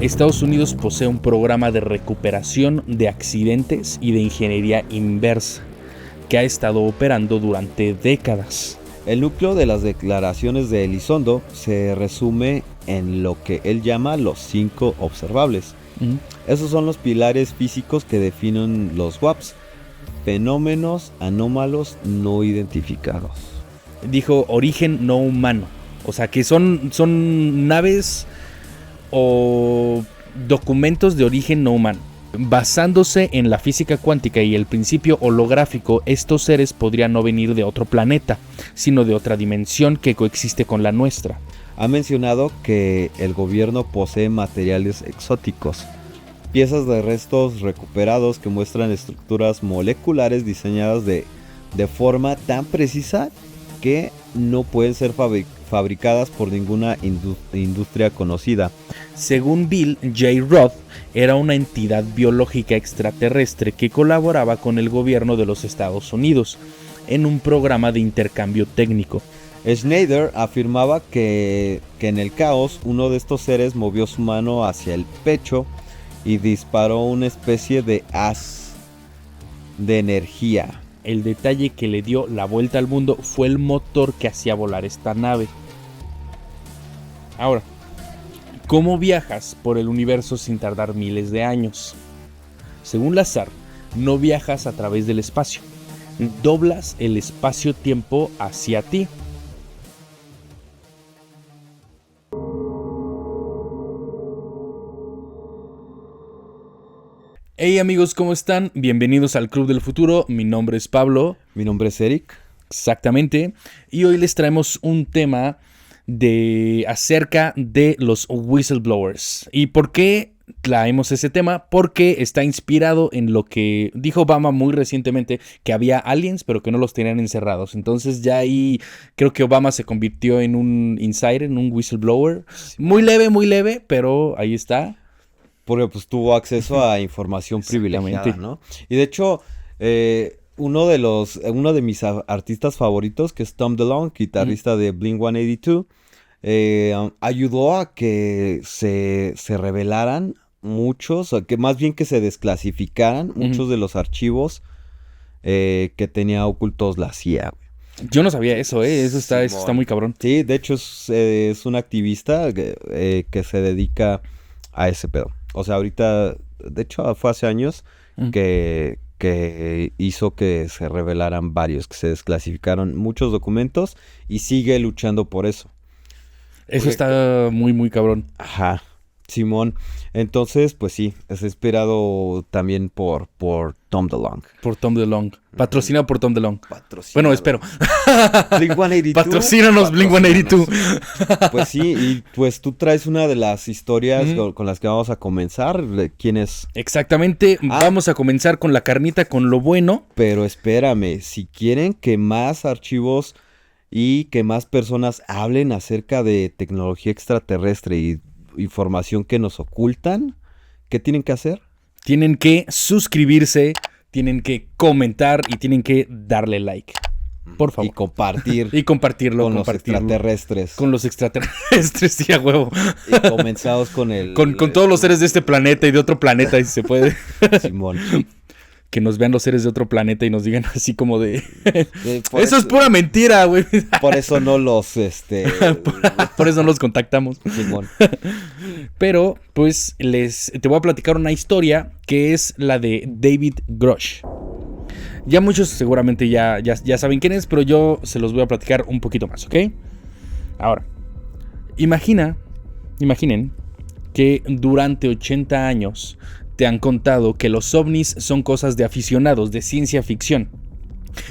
Estados Unidos posee un programa de recuperación de accidentes y de ingeniería inversa que ha estado operando durante décadas. El núcleo de las declaraciones de Elizondo se resume en lo que él llama los 5 observables. Esos son los pilares físicos que definen los WAPs, fenómenos anómalos no identificados. Dijo origen no humano, o sea que son naves o documentos de origen no humano. Basándose en la física cuántica y el principio holográfico, estos seres podrían no venir de otro planeta, sino de otra dimensión que coexiste con la nuestra. Ha mencionado que el gobierno posee materiales exóticos, piezas de restos recuperados que muestran estructuras moleculares diseñadas de forma tan precisa que no pueden ser fabricadas por ninguna industria conocida. Según Bill J. Roth, era una entidad biológica extraterrestre que colaboraba con el gobierno de los Estados Unidos en un programa de intercambio técnico. Schneider afirmaba que en el caos uno de estos seres movió su mano hacia el pecho y disparó una especie de haz de energía. El detalle que le dio la vuelta al mundo fue el motor que hacía volar esta nave. Ahora, ¿cómo viajas por el universo sin tardar miles de años? Según Lazar, no viajas a través del espacio, doblas el espacio-tiempo hacia ti. Hey amigos, ¿cómo están? Bienvenidos al Club del Futuro. Mi nombre es Pablo. Mi nombre es Eric. Exactamente. Y hoy les traemos un tema acerca de los whistleblowers. ¿Y por qué traemos ese tema? Porque está inspirado en lo que dijo Obama muy recientemente, que había aliens pero que no los tenían encerrados. Entonces ya ahí creo que Obama se convirtió en un insider, en un whistleblower. Sí. Muy leve, pero ahí está. Porque pues tuvo acceso a información privilegiada, ¿no? Y de hecho, uno de mis artistas favoritos, que es Tom DeLonge, guitarrista de Blink-182, ayudó a que se revelaran muchos, que más bien que se desclasificaran muchos de los archivos que tenía ocultos la CIA, güey. Yo no sabía eso, eso está muy cabrón. Sí, de hecho es un activista que se dedica a ese pedo. O sea, ahorita, de hecho fue hace años que hizo que se revelaran varios, que se desclasificaron muchos documentos y sigue luchando por eso. Eso está muy, muy cabrón. Ajá, Simón. Entonces, pues sí, es inspirado también por Tom DeLonge. Por Tom DeLonge. Patrocinado por Tom DeLonge. Bueno, espero. Blink-182. Patrocínanos Blink-182. Pues sí, y pues tú traes una de las historias con las que vamos a comenzar. ¿Quién es? Exactamente, vamos a comenzar con la carnita, con lo bueno. Pero espérame, si quieren que más archivos y que más personas hablen acerca de tecnología extraterrestre y información que nos ocultan, ¿qué tienen que hacer? Tienen que suscribirse, tienen que comentar y tienen que darle like. Por favor. Y compartir. Y compartirlo. Con los extraterrestres. Con los extraterrestres, sí, a huevo. Y comenzamos con Con todos los seres de este planeta y de otro planeta, si se puede. Simón. Que nos vean los seres de otro planeta y nos digan así como de... eso es pura mentira, güey. Por eso no los, por eso no los contactamos. Simón. Pero, pues, te voy a platicar una historia que es la de David Grush. Ya muchos seguramente ya saben quién es, pero yo se los voy a platicar un poquito más, ¿ok? Ahora, imaginen que durante 80 años... te han contado que los ovnis son cosas de aficionados, de ciencia ficción,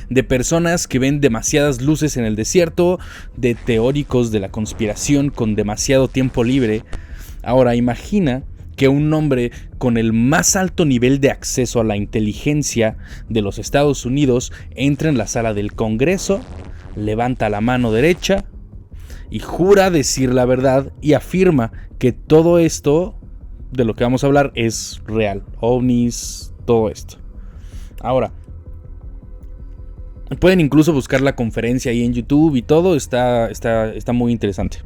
de personas que ven demasiadas luces en el desierto, de teóricos de la conspiración con demasiado tiempo libre. Ahora imagina que un hombre con el más alto nivel de acceso a la inteligencia de los Estados Unidos entra en la sala del Congreso, levanta la mano derecha y jura decir la verdad y afirma que todo esto de lo que vamos a hablar es real, ovnis, todo esto. Ahora, pueden incluso buscar la conferencia ahí en YouTube y todo, está muy interesante.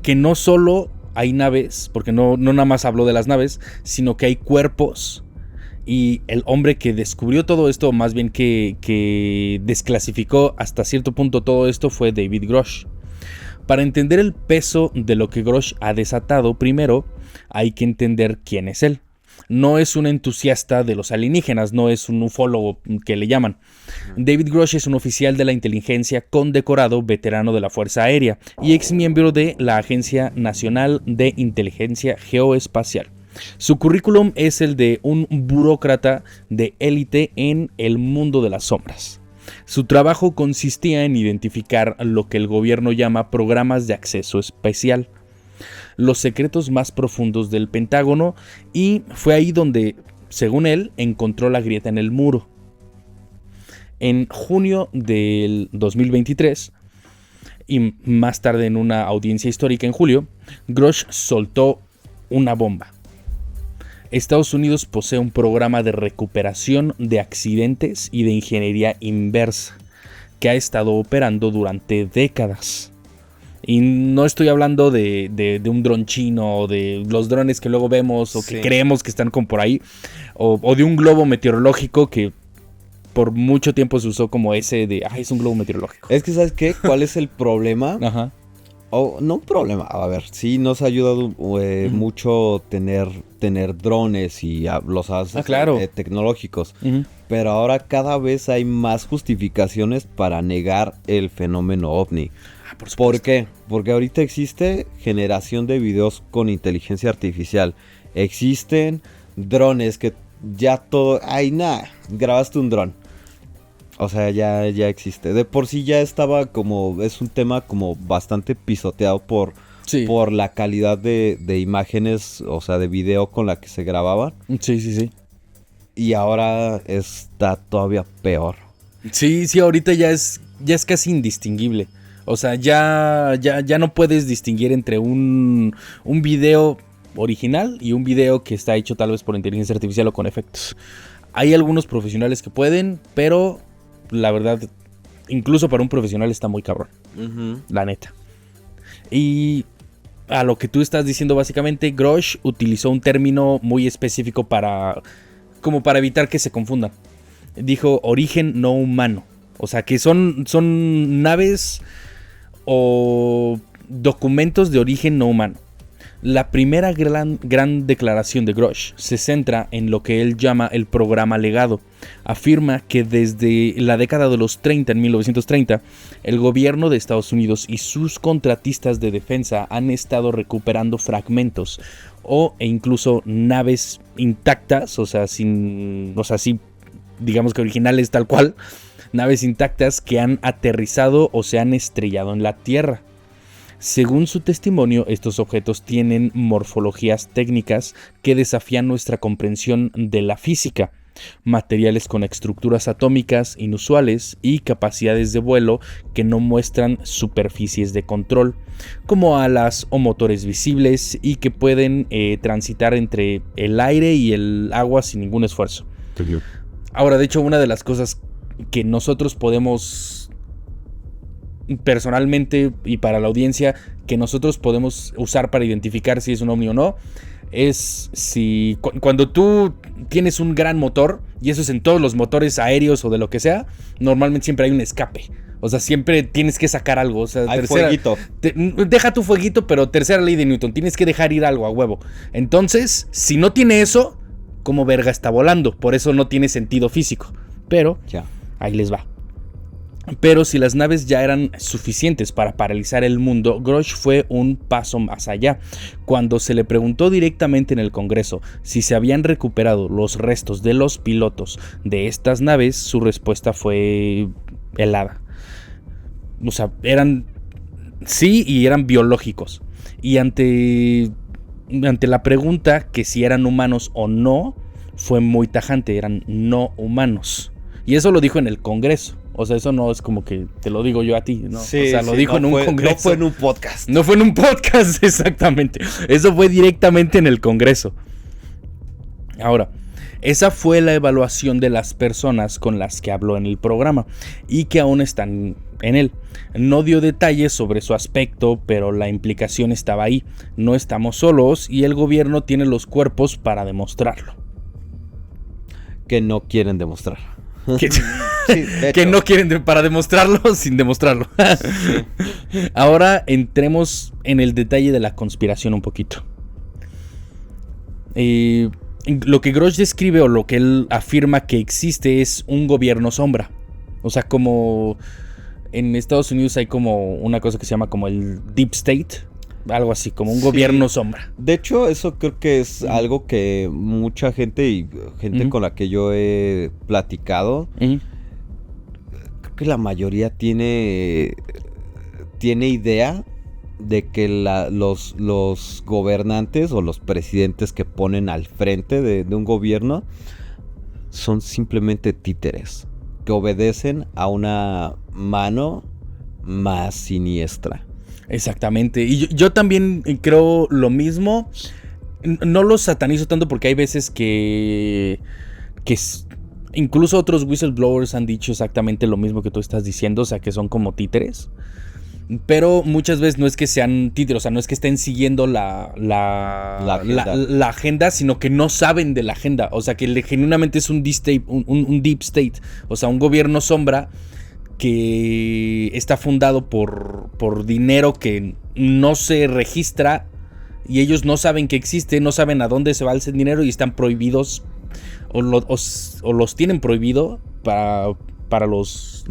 Que no solo hay naves, porque no nada más habló de las naves, sino que hay cuerpos. Y el hombre que descubrió todo esto, más bien que desclasificó hasta cierto punto todo esto, fue David Grush. Para entender el peso de lo que Grush ha desatado, primero hay que entender quién es él. No es un entusiasta de los alienígenas, no es un ufólogo que le llaman. David Grush es un oficial de la inteligencia condecorado, veterano de la Fuerza Aérea y ex miembro de la Agencia Nacional de Inteligencia Geoespacial. Su currículum es el de un burócrata de élite en el mundo de las sombras. Su trabajo consistía en identificar lo que el gobierno llama programas de acceso especial, los secretos más profundos del Pentágono, y fue ahí donde, según él, encontró la grieta en el muro. En junio del 2023, y más tarde en una audiencia histórica en julio, Grush soltó una bomba. Estados Unidos posee un programa de recuperación de accidentes y de ingeniería inversa que ha estado operando durante décadas. Y no estoy hablando de un dron chino o de los drones que luego vemos o que creemos que están como por ahí, o de un globo meteorológico que por mucho tiempo se usó como ese de, es un globo meteorológico. Es que, ¿sabes qué? ¿Cuál es el problema? Ajá. No un problema, a ver, sí nos ha ayudado mucho tener drones y los avances tecnológicos, pero ahora cada vez hay más justificaciones para negar el fenómeno ovni. ¿Por qué? Porque ahorita existe generación de videos con inteligencia artificial, existen drones que ya todo, grabaste un dron. O sea, ya existe. De por sí ya estaba como... Es un tema como bastante pisoteado por la calidad de imágenes, o sea, de video con la que se grababan. Sí. Y ahora está todavía peor. Sí, ahorita ya es casi indistinguible. O sea, ya no puedes distinguir entre un video original y un video que está hecho tal vez por inteligencia artificial o con efectos. Hay algunos profesionales que pueden, pero... La verdad, incluso para un profesional está muy cabrón. La neta. Y a lo que tú estás diciendo básicamente, Grush utilizó un término muy específico para evitar que se confundan. Dijo origen no humano. O sea que son naves o documentos de origen no humano. La primera gran declaración de Grush se centra en lo que él llama el programa legado. Afirma que desde la década de los 30, en 1930, el gobierno de Estados Unidos y sus contratistas de defensa han estado recuperando fragmentos e incluso naves intactas, o sea, sí, digamos que originales tal cual, naves intactas que han aterrizado o se han estrellado en la Tierra. Según su testimonio, estos objetos tienen morfologías técnicas que desafían nuestra comprensión de la física, materiales con estructuras atómicas inusuales y capacidades de vuelo que no muestran superficies de control, como alas o motores visibles y que pueden transitar entre el aire y el agua sin ningún esfuerzo. Ahora, de hecho, una de las cosas que nosotros podemos... personalmente y para la audiencia que nosotros podemos usar para identificar si es un ovni o no es si cuando tú tienes un gran motor, y eso es en todos los motores aéreos o de lo que sea, normalmente siempre hay un escape. O sea, siempre tienes que sacar algo. O sea, hay fueguito. Deja tu fueguito, pero tercera ley de Newton, tienes que dejar ir algo a huevo. Entonces, si no tiene eso, ¿cómo verga está volando? Por eso no tiene sentido físico. Pero ahí les va. Pero si las naves ya eran suficientes para paralizar el mundo, Grush fue un paso más allá. Cuando se le preguntó directamente en el Congreso si se habían recuperado los restos de los pilotos de estas naves, su respuesta fue helada. O sea, eran biológicos. Y ante la pregunta que si eran humanos o no, fue muy tajante, eran no humanos. Y eso lo dijo en el Congreso. O sea, eso no es como que te lo digo yo a ti, ¿no? Sí, o sea, lo dijo en un congreso. No fue en un podcast. No fue en un podcast, exactamente. Eso fue directamente en el Congreso. Ahora, esa fue la evaluación de las personas con las que habló en el programa y que aún están en él. No dio detalles sobre su aspecto, pero la implicación estaba ahí. No estamos solos y el gobierno tiene los cuerpos para demostrarlo. Que no quieren demostrar. Que, sí, que no quieren para demostrarlo sin demostrarlo. Sí. Ahora entremos en el detalle de la conspiración un poquito. Lo que Grosh describe o lo que él afirma que existe es un gobierno sombra. O sea, como en Estados Unidos hay como una cosa que se llama como el Deep State. Algo así, como un gobierno sombra. De hecho, eso creo que es algo que mucha gente y gente con la que yo he platicado, creo que la mayoría tiene idea de que los gobernantes o los presidentes que ponen al frente de un gobierno son simplemente títeres que obedecen a una mano más siniestra. Exactamente. Y yo también creo lo mismo. No lo satanizo tanto porque hay veces que incluso otros whistleblowers han dicho exactamente lo mismo que tú estás diciendo, o sea, que son como títeres. Pero muchas veces no es que sean títeres, o sea, no es que estén siguiendo la agenda, sino que no saben de la agenda. O sea, que genuinamente es un deep state, o sea, un gobierno sombra que está fundado por dinero que no se registra y ellos no saben que existe, no saben a dónde se va ese dinero y están prohibidos o los tienen prohibido para los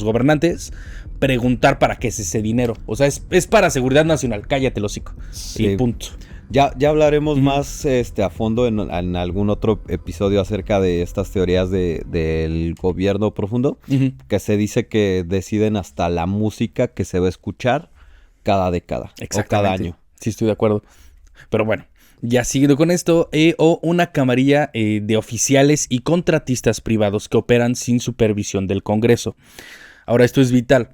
gobernantes preguntar para qué es ese dinero. O sea, es para seguridad nacional, cállate el hocico. Sí. Y punto. Ya hablaremos más a fondo en algún otro episodio acerca de estas teorías del gobierno profundo, que se dice que deciden hasta la música que se va a escuchar cada década o cada año. Sí, estoy de acuerdo. Pero bueno, ya siguiendo con esto, una camarilla de oficiales y contratistas privados que operan sin supervisión del Congreso. Ahora, esto es vital.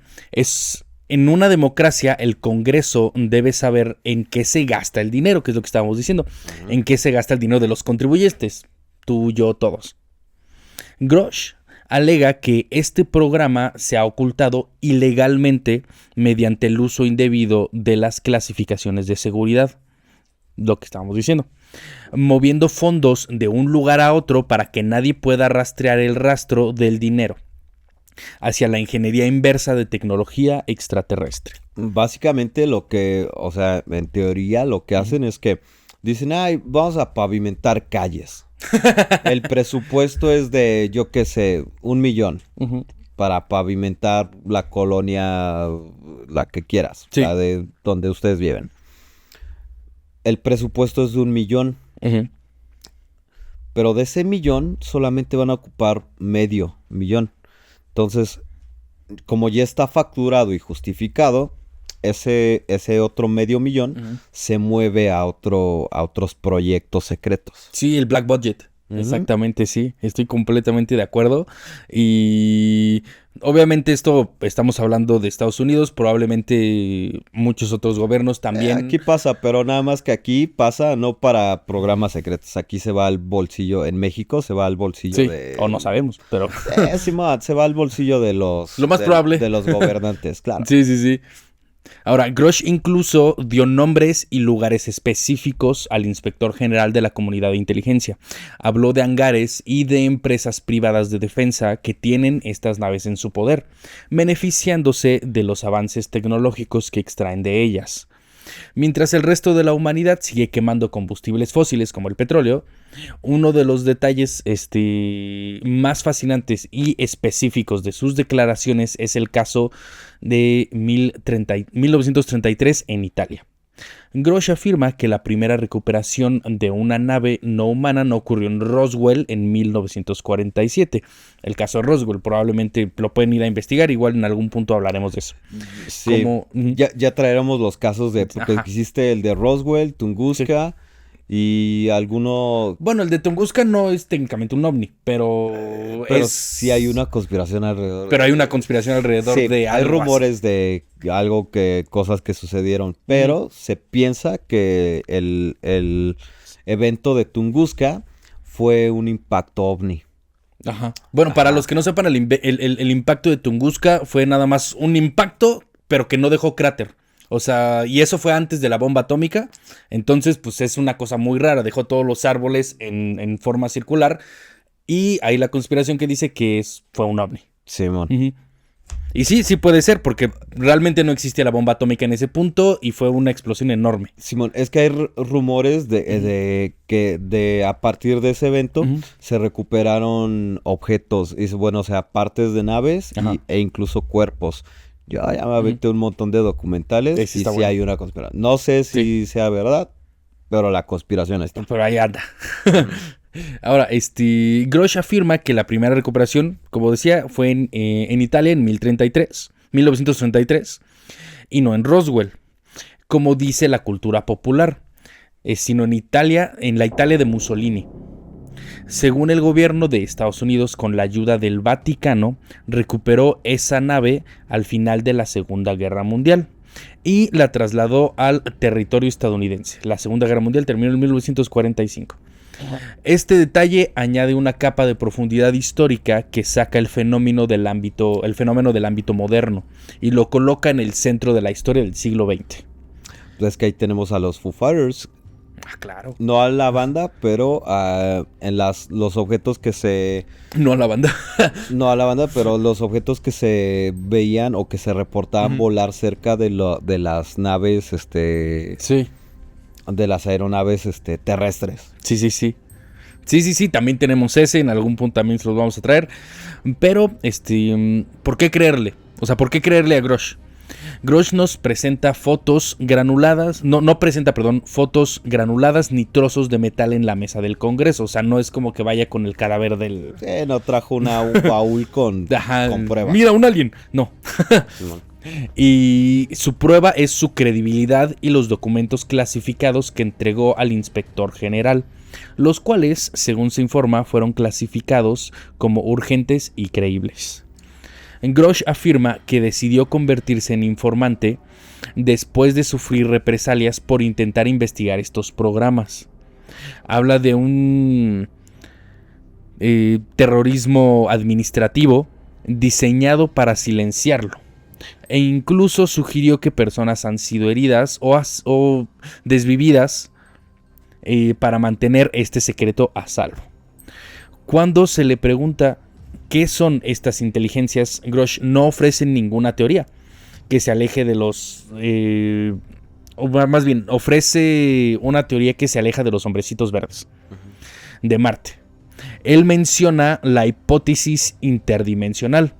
En una democracia, el Congreso debe saber en qué se gasta el dinero, que es lo que estábamos diciendo. En qué se gasta el dinero de los contribuyentes. Tú, yo, todos. Grosh alega que este programa se ha ocultado ilegalmente mediante el uso indebido de las clasificaciones de seguridad. Lo que estábamos diciendo. Moviendo fondos de un lugar a otro para que nadie pueda rastrear el rastro del dinero hacia la ingeniería inversa de tecnología extraterrestre. Básicamente o sea, en teoría lo que hacen es que dicen, vamos a pavimentar calles. El presupuesto es de, yo qué sé, 1 millón para pavimentar la colonia, la que quieras, la de donde ustedes viven. El presupuesto es de 1 millón. Pero de ese millón solamente van a ocupar medio millón. Entonces, como ya está facturado y justificado, ese otro medio millón se mueve a otros proyectos secretos. Sí, el black budget. Exactamente, sí. Estoy completamente de acuerdo. Y obviamente esto estamos hablando de Estados Unidos, probablemente muchos otros gobiernos también. Aquí pasa, pero nada más que aquí pasa no para programas secretos. Aquí se va al bolsillo, en México se va al bolsillo o no sabemos, pero... se va al bolsillo de los... Lo más probable. De los gobernantes, claro. Sí. Ahora, Grosh incluso dio nombres y lugares específicos al inspector general de la comunidad de inteligencia. Habló de hangares y de empresas privadas de defensa que tienen estas naves en su poder, beneficiándose de los avances tecnológicos que extraen de ellas. Mientras el resto de la humanidad sigue quemando combustibles fósiles como el petróleo, uno de los detalles más fascinantes y específicos de sus declaraciones es el caso de 1933 en Italia. Grosh afirma que la primera recuperación de una nave no humana no ocurrió en Roswell en 1947. El caso de Roswell probablemente lo pueden ir a investigar, igual en algún punto hablaremos de eso. Sí, ya traeremos los casos porque existe el de Roswell, Tunguska y alguno... Bueno, el de Tunguska no es técnicamente un ovni, pero sí hay una conspiración alrededor. Pero hay una conspiración alrededor de algo. Hay rumores así de algo cosas que sucedieron, pero se piensa que el evento de Tunguska fue un impacto ovni. Ajá. Bueno, para los que no sepan, el impacto de Tunguska fue nada más un impacto, pero que no dejó cráter. O sea, y eso fue antes de la bomba atómica. Entonces, pues es una cosa muy rara. Dejó todos los árboles en forma circular. Y hay la conspiración que dice que fue un ovni. Simón. Y sí puede ser, porque realmente no existía la bomba atómica en ese punto y fue una explosión enorme. Simón, es que hay rumores de que a partir de ese evento se recuperaron objetos, bueno, o sea, partes de naves e incluso cuerpos. Yo ya me aventé un montón de documentales y sí hay una conspiración. No sé si sea verdad, pero la conspiración está. Pero ahí anda. Ahora, Grosh afirma que la primera recuperación, como decía, fue en Italia en 1933, y no en Roswell, como dice la cultura popular, sino en Italia, en la Italia de Mussolini. Según el gobierno de Estados Unidos, con la ayuda del Vaticano, recuperó esa nave al final de la Segunda Guerra Mundial y la trasladó al territorio estadounidense. La Segunda Guerra Mundial terminó en 1945. Este detalle añade una capa de profundidad histórica que saca el fenómeno del ámbito moderno y lo coloca en el centro de la historia del siglo XX. Pues es que ahí tenemos a los Foo Fighters. Claro. No a la banda, pero en los objetos que se... No a la banda. No a la banda, pero los objetos que se veían o que se reportaban volar cerca de las naves, Sí. De las aeronaves terrestres. Sí, también tenemos ese, en algún punto también se los vamos a traer. Pero, ¿por qué creerle? O sea, ¿por qué creerle a Grosh? Grosh nos presenta fotos granuladas, fotos granuladas ni trozos de metal en la mesa del Congreso. O sea, no es como que vaya con el cadáver del... No trajo un baúl con pruebas. Mira, un alien. No. Y su prueba es su credibilidad y los documentos clasificados que entregó al inspector general, los cuales, según se informa, fueron clasificados como urgentes y creíbles. Grosh afirma que decidió convertirse en informante después de sufrir represalias por intentar investigar estos programas. Habla de un terrorismo administrativo diseñado para silenciarlo. E incluso sugirió que personas han sido heridas o desvividas para mantener este secreto a salvo. Cuando se le pregunta qué son estas inteligencias, Grosh no ofrece ninguna teoría que se aleje de los... o más bien, ofrece una teoría que se aleja de los hombrecitos verdes de Marte. Él menciona la hipótesis interdimensional.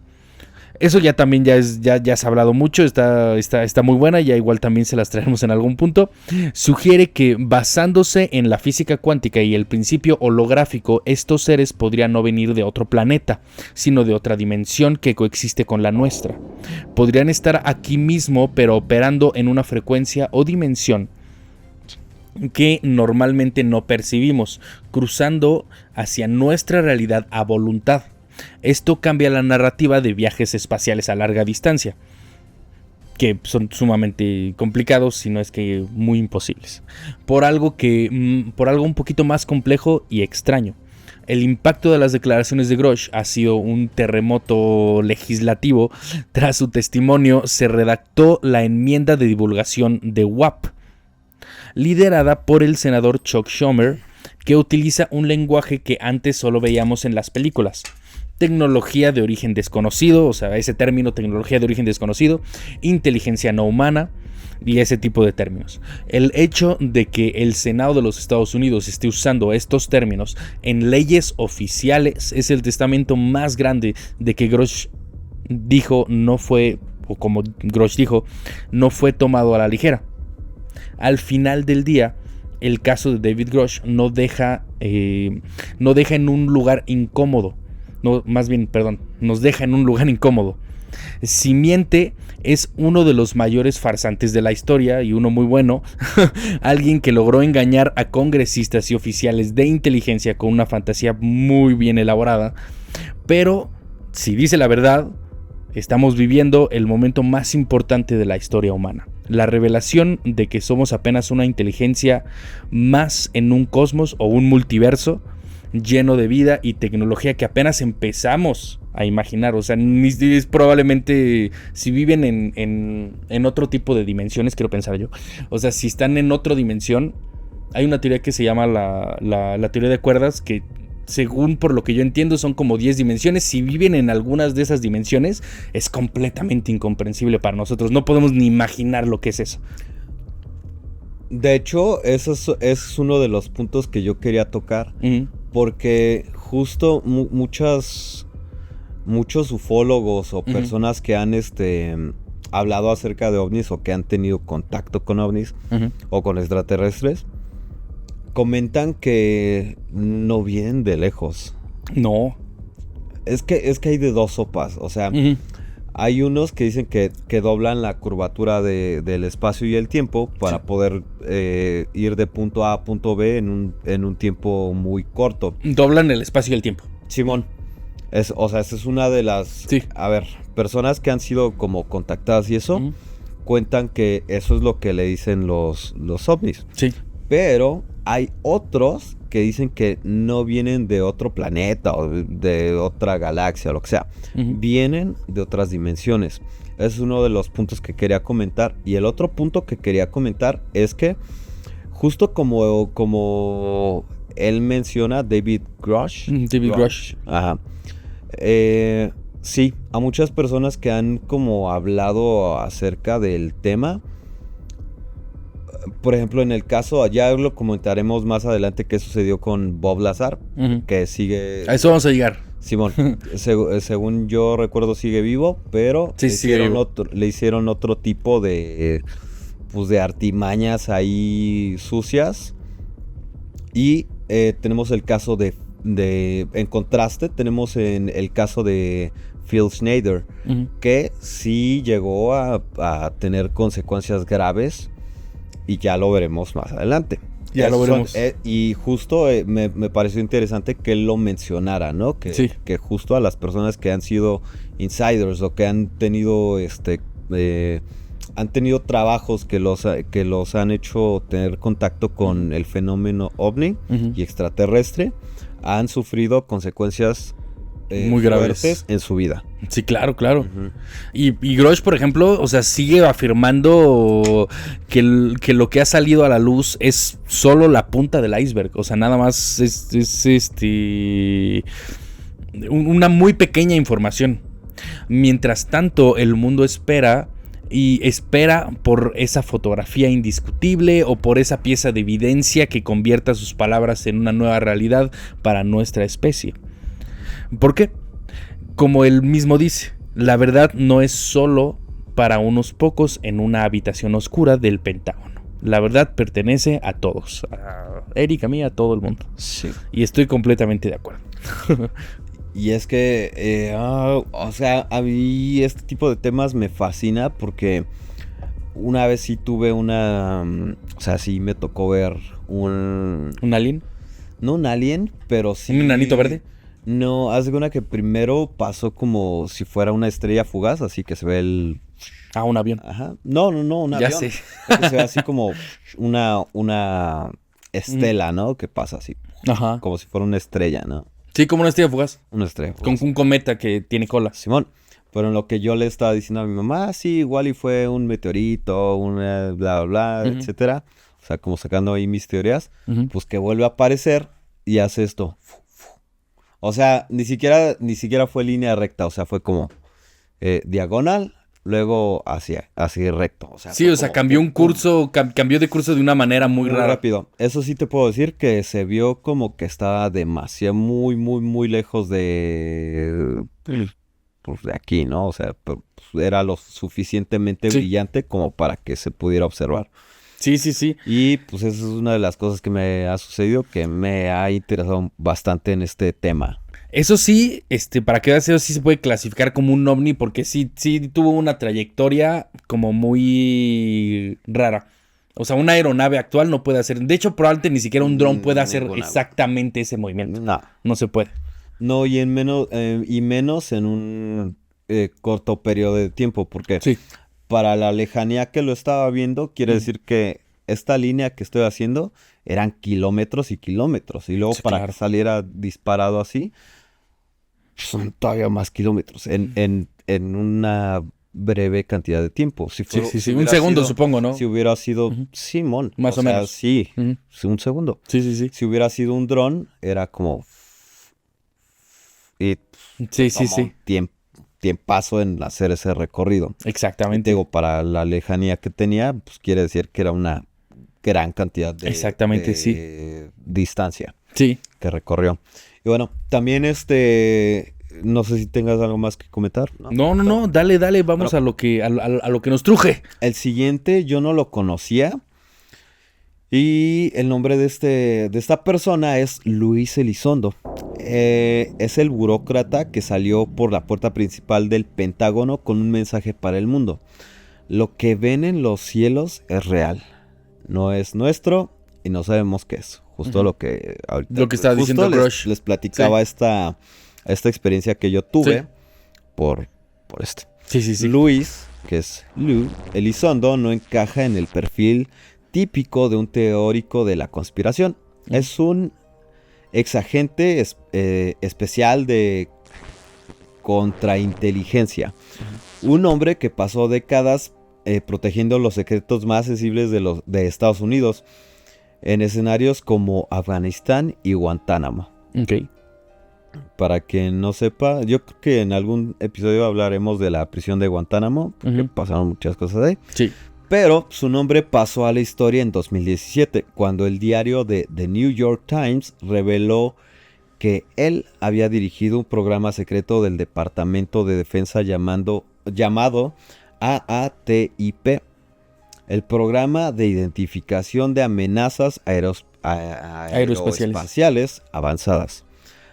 Eso ya también ya se ha hablado mucho, está muy buena, ya igual también se las traemos en algún punto. Sugiere que basándose en la física cuántica y el principio holográfico, estos seres podrían no venir de otro planeta, sino de otra dimensión que coexiste con la nuestra. Podrían estar aquí mismo, pero operando en una frecuencia o dimensión que normalmente no percibimos, cruzando hacia nuestra realidad a voluntad. Esto cambia la narrativa de viajes espaciales a larga distancia, que son sumamente complicados, si no es que muy imposibles, por algo un poquito más complejo y extraño. El impacto de las declaraciones de Grosh ha sido un terremoto legislativo. Tras su testimonio se redactó la enmienda de divulgación de WAP, liderada por el senador Chuck Schumer, que utiliza un lenguaje que antes solo veíamos en las películas. Tecnología de origen desconocido, o sea, ese término, tecnología de origen desconocido, inteligencia no humana y ese tipo de términos. El hecho de que el Senado de los Estados Unidos esté usando estos términos en leyes oficiales es el testamento más grande de que Grosh dijo no fue, o como Grosh dijo, no fue tomado a la ligera. Al final del día, el caso de David Grosh no deja en un lugar incómodo. Nos deja en un lugar incómodo. Si miente, es uno de los mayores farsantes de la historia y uno muy bueno. Alguien que logró engañar a congresistas y oficiales de inteligencia con una fantasía muy bien elaborada. Pero, si dice la verdad, estamos viviendo el momento más importante de la historia humana. La revelación de que somos apenas una inteligencia más en un cosmos o un multiverso. lleno de vida y tecnología que apenas empezamos a imaginar. O sea, es probablemente si viven en otro tipo de dimensiones, quiero pensar yo. O sea, si están en otra dimensión, hay una teoría que se llama la teoría de cuerdas, que según por lo que yo entiendo son como 10 dimensiones. Si viven en algunas de esas dimensiones, es completamente incomprensible para nosotros. No podemos ni imaginar lo que es eso. De hecho, eso es uno de los puntos que yo quería tocar. Porque justo muchos ufólogos o personas que han hablado acerca de ovnis o que han tenido contacto con ovnis o con extraterrestres, comentan que no vienen de lejos. No. Es que hay de dos sopas. O sea, hay unos que dicen que doblan la curvatura del espacio y el tiempo para poder ir de punto A a punto B en un tiempo muy corto. Doblan el espacio y el tiempo. Simón. O sea, esa es una de las... Sí. A ver, personas que han sido como contactadas y eso, cuentan que eso es lo que le dicen los ovnis. Sí. Pero hay otros que dicen que no vienen de otro planeta o de otra galaxia o lo que sea. Vienen de otras dimensiones. Es uno de los puntos que quería comentar. Y el otro punto que quería comentar es que justo como él menciona, David Grush. David Grush. Ajá. Sí, a muchas personas que han como hablado acerca del tema. Por ejemplo, en el caso, ya lo comentaremos más adelante qué sucedió con Bob Lazar, que sigue... A eso vamos a llegar. Simón, según yo recuerdo sigue vivo, pero sí, le hicieron otro tipo de artimañas ahí sucias. Y tenemos el caso en contraste, tenemos el caso de Phil Schneider, que sí llegó a tener consecuencias graves. Y ya lo veremos más adelante. Ya lo veremos. Y justo me pareció interesante que él lo mencionara, ¿no? Que justo a las personas que han sido insiders o que han tenido trabajos que los han hecho tener contacto con el fenómeno ovni y extraterrestre, han sufrido consecuencias muy graves en su vida. Sí, claro. Y Grush, por ejemplo, o sea, sigue afirmando que lo que ha salido a la luz es solo la punta del iceberg. O sea, nada más es una muy pequeña información. Mientras tanto, el mundo espera por esa fotografía indiscutible o por esa pieza de evidencia que convierta sus palabras en una nueva realidad para nuestra especie. ¿Por qué? Como él mismo dice, la verdad no es solo para unos pocos en una habitación oscura del Pentágono. La verdad pertenece a todos. A Eric, a mí, a todo el mundo. Sí. Y estoy completamente de acuerdo. Y es que, o sea, a mí este tipo de temas me fascina porque una vez sí tuve o sea, sí me tocó ver ¿Un alien? No un alien, pero sí... ¿Un enanito verde? No, haz de cuenta que primero pasó como si fuera una estrella fugaz, así que se ve un avión. Ajá. No, un avión. Ya sé. Se ve así como una estela, ¿no? Que pasa así. Ajá. Como si fuera una estrella, ¿no? Sí, como una estrella fugaz. Una estrella fugaz. Con un cometa que tiene cola. Simón. Pero en lo que yo le estaba diciendo a mi mamá, sí, igual y fue un meteorito, bla, bla, bla, etcétera. O sea, como sacando ahí mis teorías. Pues que vuelve a aparecer y hace esto. O sea, ni siquiera fue línea recta, o sea, fue como diagonal, luego así recto. O sea, sí, o sea, cambió un curso, cambió de curso de una manera muy rara. Rápido. Eso sí te puedo decir que se vio como que estaba demasiado, muy, muy, muy lejos de aquí, ¿no? O sea, pues, era lo suficientemente brillante como para que se pudiera observar. Sí. Y pues esa es una de las cosas que me ha sucedido, que me ha interesado bastante en este tema. Eso sí, para que veas, eso sí se puede clasificar como un ovni, porque sí tuvo una trayectoria como muy rara. O sea, una aeronave actual no puede hacer. De hecho, probablemente ni siquiera un dron pueda hacer exactamente ese movimiento. No se puede. No, y menos en un corto periodo de tiempo, porque para la lejanía que lo estaba viendo, quiere decir que esta línea que estoy haciendo eran kilómetros y kilómetros. Y luego para que saliera disparado así, son todavía más kilómetros en una breve cantidad de tiempo. Si fuera, sí. Un segundo, supongo, ¿no? Si hubiera sido Simón. Más o menos. Sí, un segundo. Sí. Si hubiera sido un dron, era como... Sí. Tiempazo en hacer ese recorrido. Exactamente. Digo, para la lejanía que tenía, pues quiere decir que era una gran cantidad de distancia que recorrió. Y bueno, también no sé si tengas algo más que comentar. No, dale, vamos a lo que nos truje. El siguiente yo no lo conocía. Y el nombre de esta persona es Luis Elizondo. Es el burócrata que salió por la puerta principal del Pentágono con un mensaje para el mundo. Lo que ven en los cielos es real. No es nuestro y no sabemos qué es. Justo lo que ahorita... Lo que estaba diciendo Grush. Les platicaba esta experiencia que yo tuve por esto. Sí. Luis, que es Lou Elizondo, no encaja en el perfil típico de un teórico de la conspiración. Es un exagente especial de contrainteligencia. Un hombre que pasó décadas protegiendo los secretos más sensibles de Estados Unidos en escenarios como Afganistán y Guantánamo. Ok. Para quien no sepa, yo creo que en algún episodio hablaremos de la prisión de Guantánamo, porque pasaron muchas cosas ahí. Sí. Pero su nombre pasó a la historia en 2017, cuando el diario de The New York Times reveló que él había dirigido un programa secreto del Departamento de Defensa llamado AATIP, el Programa de Identificación de Amenazas Aeroespaciales Avanzadas.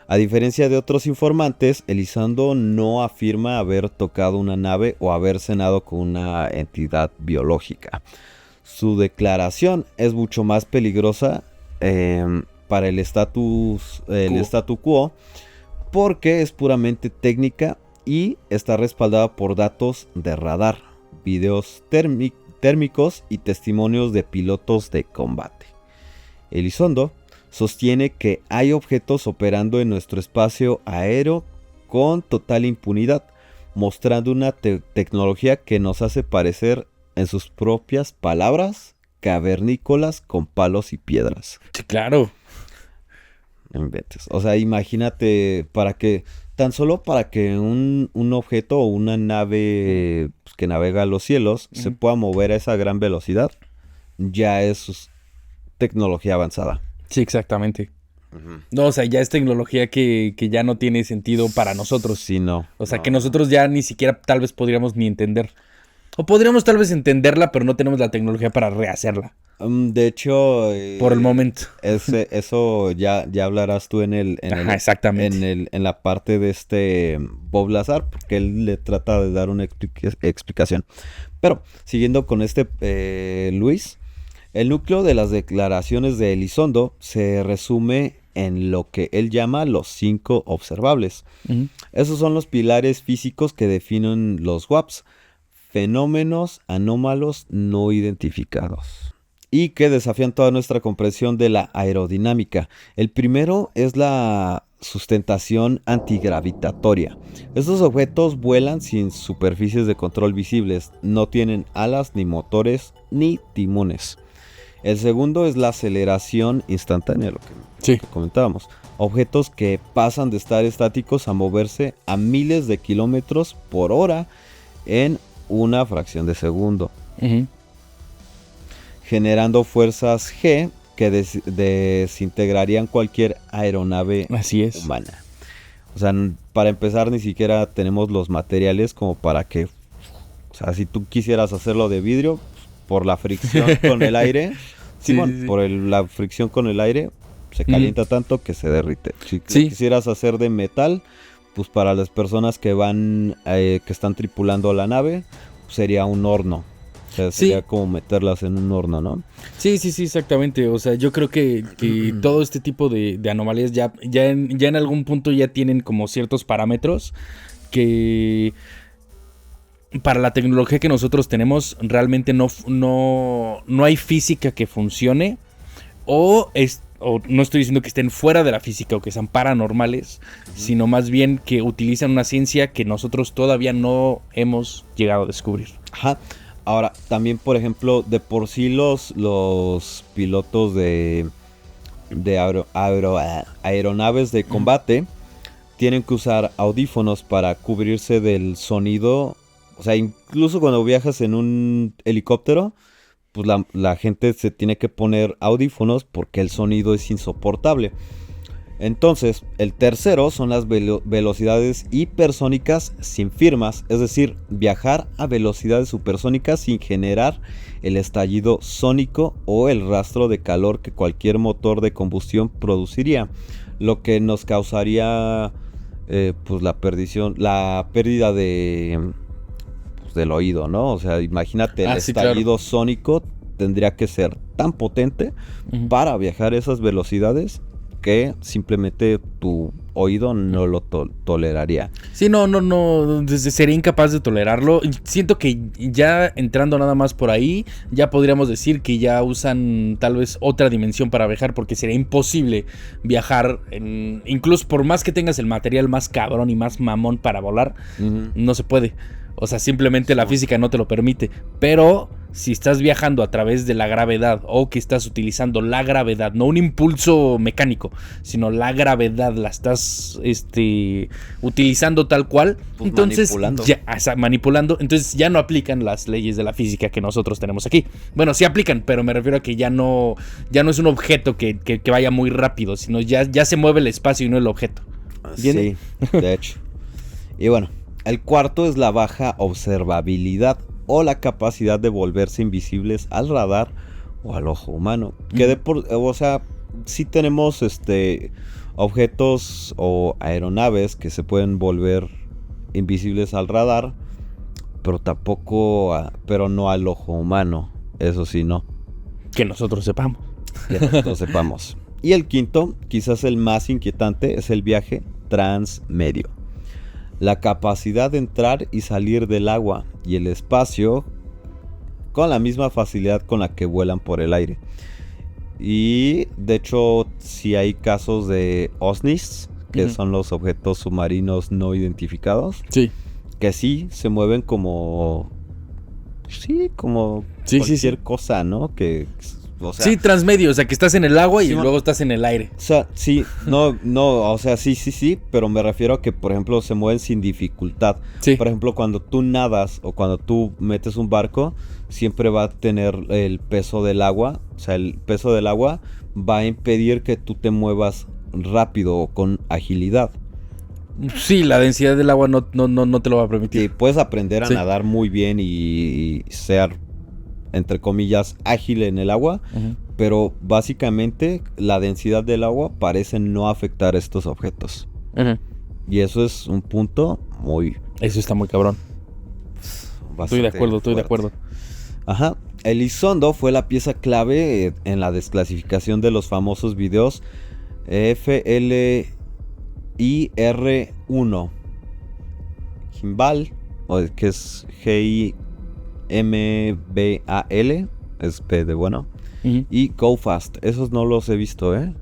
A diferencia de otros informantes, Elizondo no afirma haber tocado una nave o haber cenado con una entidad biológica. Su declaración es mucho más peligrosa para el statu quo porque es puramente técnica y está respaldada por datos de radar, videos térmicos y testimonios de pilotos de combate. Elizondo sostiene que hay objetos operando en nuestro espacio aéreo con total impunidad, mostrando una tecnología que nos hace parecer, en sus propias palabras, cavernícolas con palos y piedras. Sí, claro. No inventes. O sea, imagínate, tan solo para que un objeto o una nave que navega a los cielos se pueda mover a esa gran velocidad, ya es tecnología avanzada. Sí, exactamente. No, o sea, ya es tecnología que ya no tiene sentido para nosotros. Sí, no. O sea, que nosotros ya ni siquiera tal vez podríamos ni entender. O podríamos tal vez entenderla, pero no tenemos la tecnología para rehacerla. De hecho... por el momento. Eso ya hablarás tú exactamente. En la parte de Bob Lazar, porque él le trata de dar una explicación. Pero, siguiendo con Luis... El núcleo de las declaraciones de Elizondo se resume en lo que él llama los 5 observables. Esos son los pilares físicos que definen los WAPs, fenómenos anómalos no identificados, y que desafían toda nuestra comprensión de la aerodinámica. El primero es la sustentación antigravitatoria. Estos objetos vuelan sin superficies de control visibles, no tienen alas, ni motores, ni timones. El segundo es la aceleración instantánea, lo que comentábamos. Objetos que pasan de estar estáticos a moverse a miles de kilómetros por hora en una fracción de segundo. Generando fuerzas G que desintegrarían cualquier aeronave humana. O sea, para empezar, ni siquiera tenemos los materiales como para que... O sea, si tú quisieras hacerlo de vidrio, por la fricción con el aire... la fricción con el aire se calienta tanto que se derrite. Si quisieras hacer de metal, pues para las personas que están tripulando la nave, pues sería un horno. O sea, sería como meterlas en un horno, ¿no? Sí, exactamente. O sea, yo creo que todo este tipo de anomalías ya en algún punto ya tienen como ciertos parámetros que... para la tecnología que nosotros tenemos, realmente no hay física que funcione o no estoy diciendo que estén fuera de la física o que sean paranormales, sino más bien que utilizan una ciencia que nosotros todavía no hemos llegado a descubrir. Ajá. Ahora, también, por ejemplo, de por sí los pilotos de aeronaves de combate tienen que usar audífonos para cubrirse del sonido. O sea, incluso cuando viajas en un helicóptero, pues la gente se tiene que poner audífonos porque el sonido es insoportable. Entonces, el tercero son las velocidades hipersónicas sin firmas, es decir, viajar a velocidades supersónicas sin generar el estallido sónico o el rastro de calor que cualquier motor de combustión produciría, lo que nos causaría pues la pérdida del oído, ¿no? O sea, imagínate, el estallido sónico tendría que ser tan potente para viajar a esas velocidades que simplemente tu oído no lo toleraría. Sí, no, sería incapaz de tolerarlo. Siento que ya entrando nada más por ahí, ya podríamos decir que ya usan tal vez otra dimensión para viajar, porque sería imposible viajar, incluso por más que tengas el material más cabrón y más mamón para volar, no se puede. O sea, simplemente la física no te lo permite. Pero si estás viajando a través de la gravedad, o que estás utilizando la gravedad, no un impulso mecánico, sino la gravedad la estás utilizando tal cual, pues entonces manipulando, entonces ya no aplican las leyes de la física que nosotros tenemos aquí. Bueno, sí aplican, pero me refiero a que ya no es un objeto que vaya muy rápido, sino ya se mueve el espacio y no el objeto. ¿Entiendes? Sí, de hecho. Y bueno, el cuarto es la baja observabilidad o la capacidad de volverse invisibles al radar o al ojo humano. Que o sea, sí tenemos objetos o aeronaves que se pueden volver invisibles al radar, pero no al ojo humano. Eso sí, no. Que nosotros sepamos. Y el quinto, quizás el más inquietante, es el viaje transmedio. La capacidad de entrar y salir del agua y el espacio con la misma facilidad con la que vuelan por el aire. Y de hecho, sí hay casos de OSNIs, que son los objetos submarinos no identificados. Sí. Que sí se mueven como cualquier cosa, ¿no? Que, o sea, sí, transmedio, o sea, que estás en el agua y luego estás en el aire. O sea, sí, o sea, sí, pero me refiero a que, por ejemplo, se mueven sin dificultad. Sí. Por ejemplo, cuando tú nadas o cuando tú metes un barco, siempre va a tener el peso del agua. O sea, el peso del agua va a impedir que tú te muevas rápido o con agilidad. Sí, la densidad del agua no te lo va a permitir. Sí, puedes aprender a nadar muy bien y ser, entre comillas, ágil en el agua, pero básicamente la densidad del agua parece no afectar a estos objetos. Y eso es un punto muy... Eso está muy cabrón. Estoy de acuerdo. Ajá. Elizondo fue la pieza clave en la desclasificación de los famosos videos FLIR1. Gimbal, que es GIMBAL, es P de bueno. Y Go Fast. Esos no los he visto, ¿eh?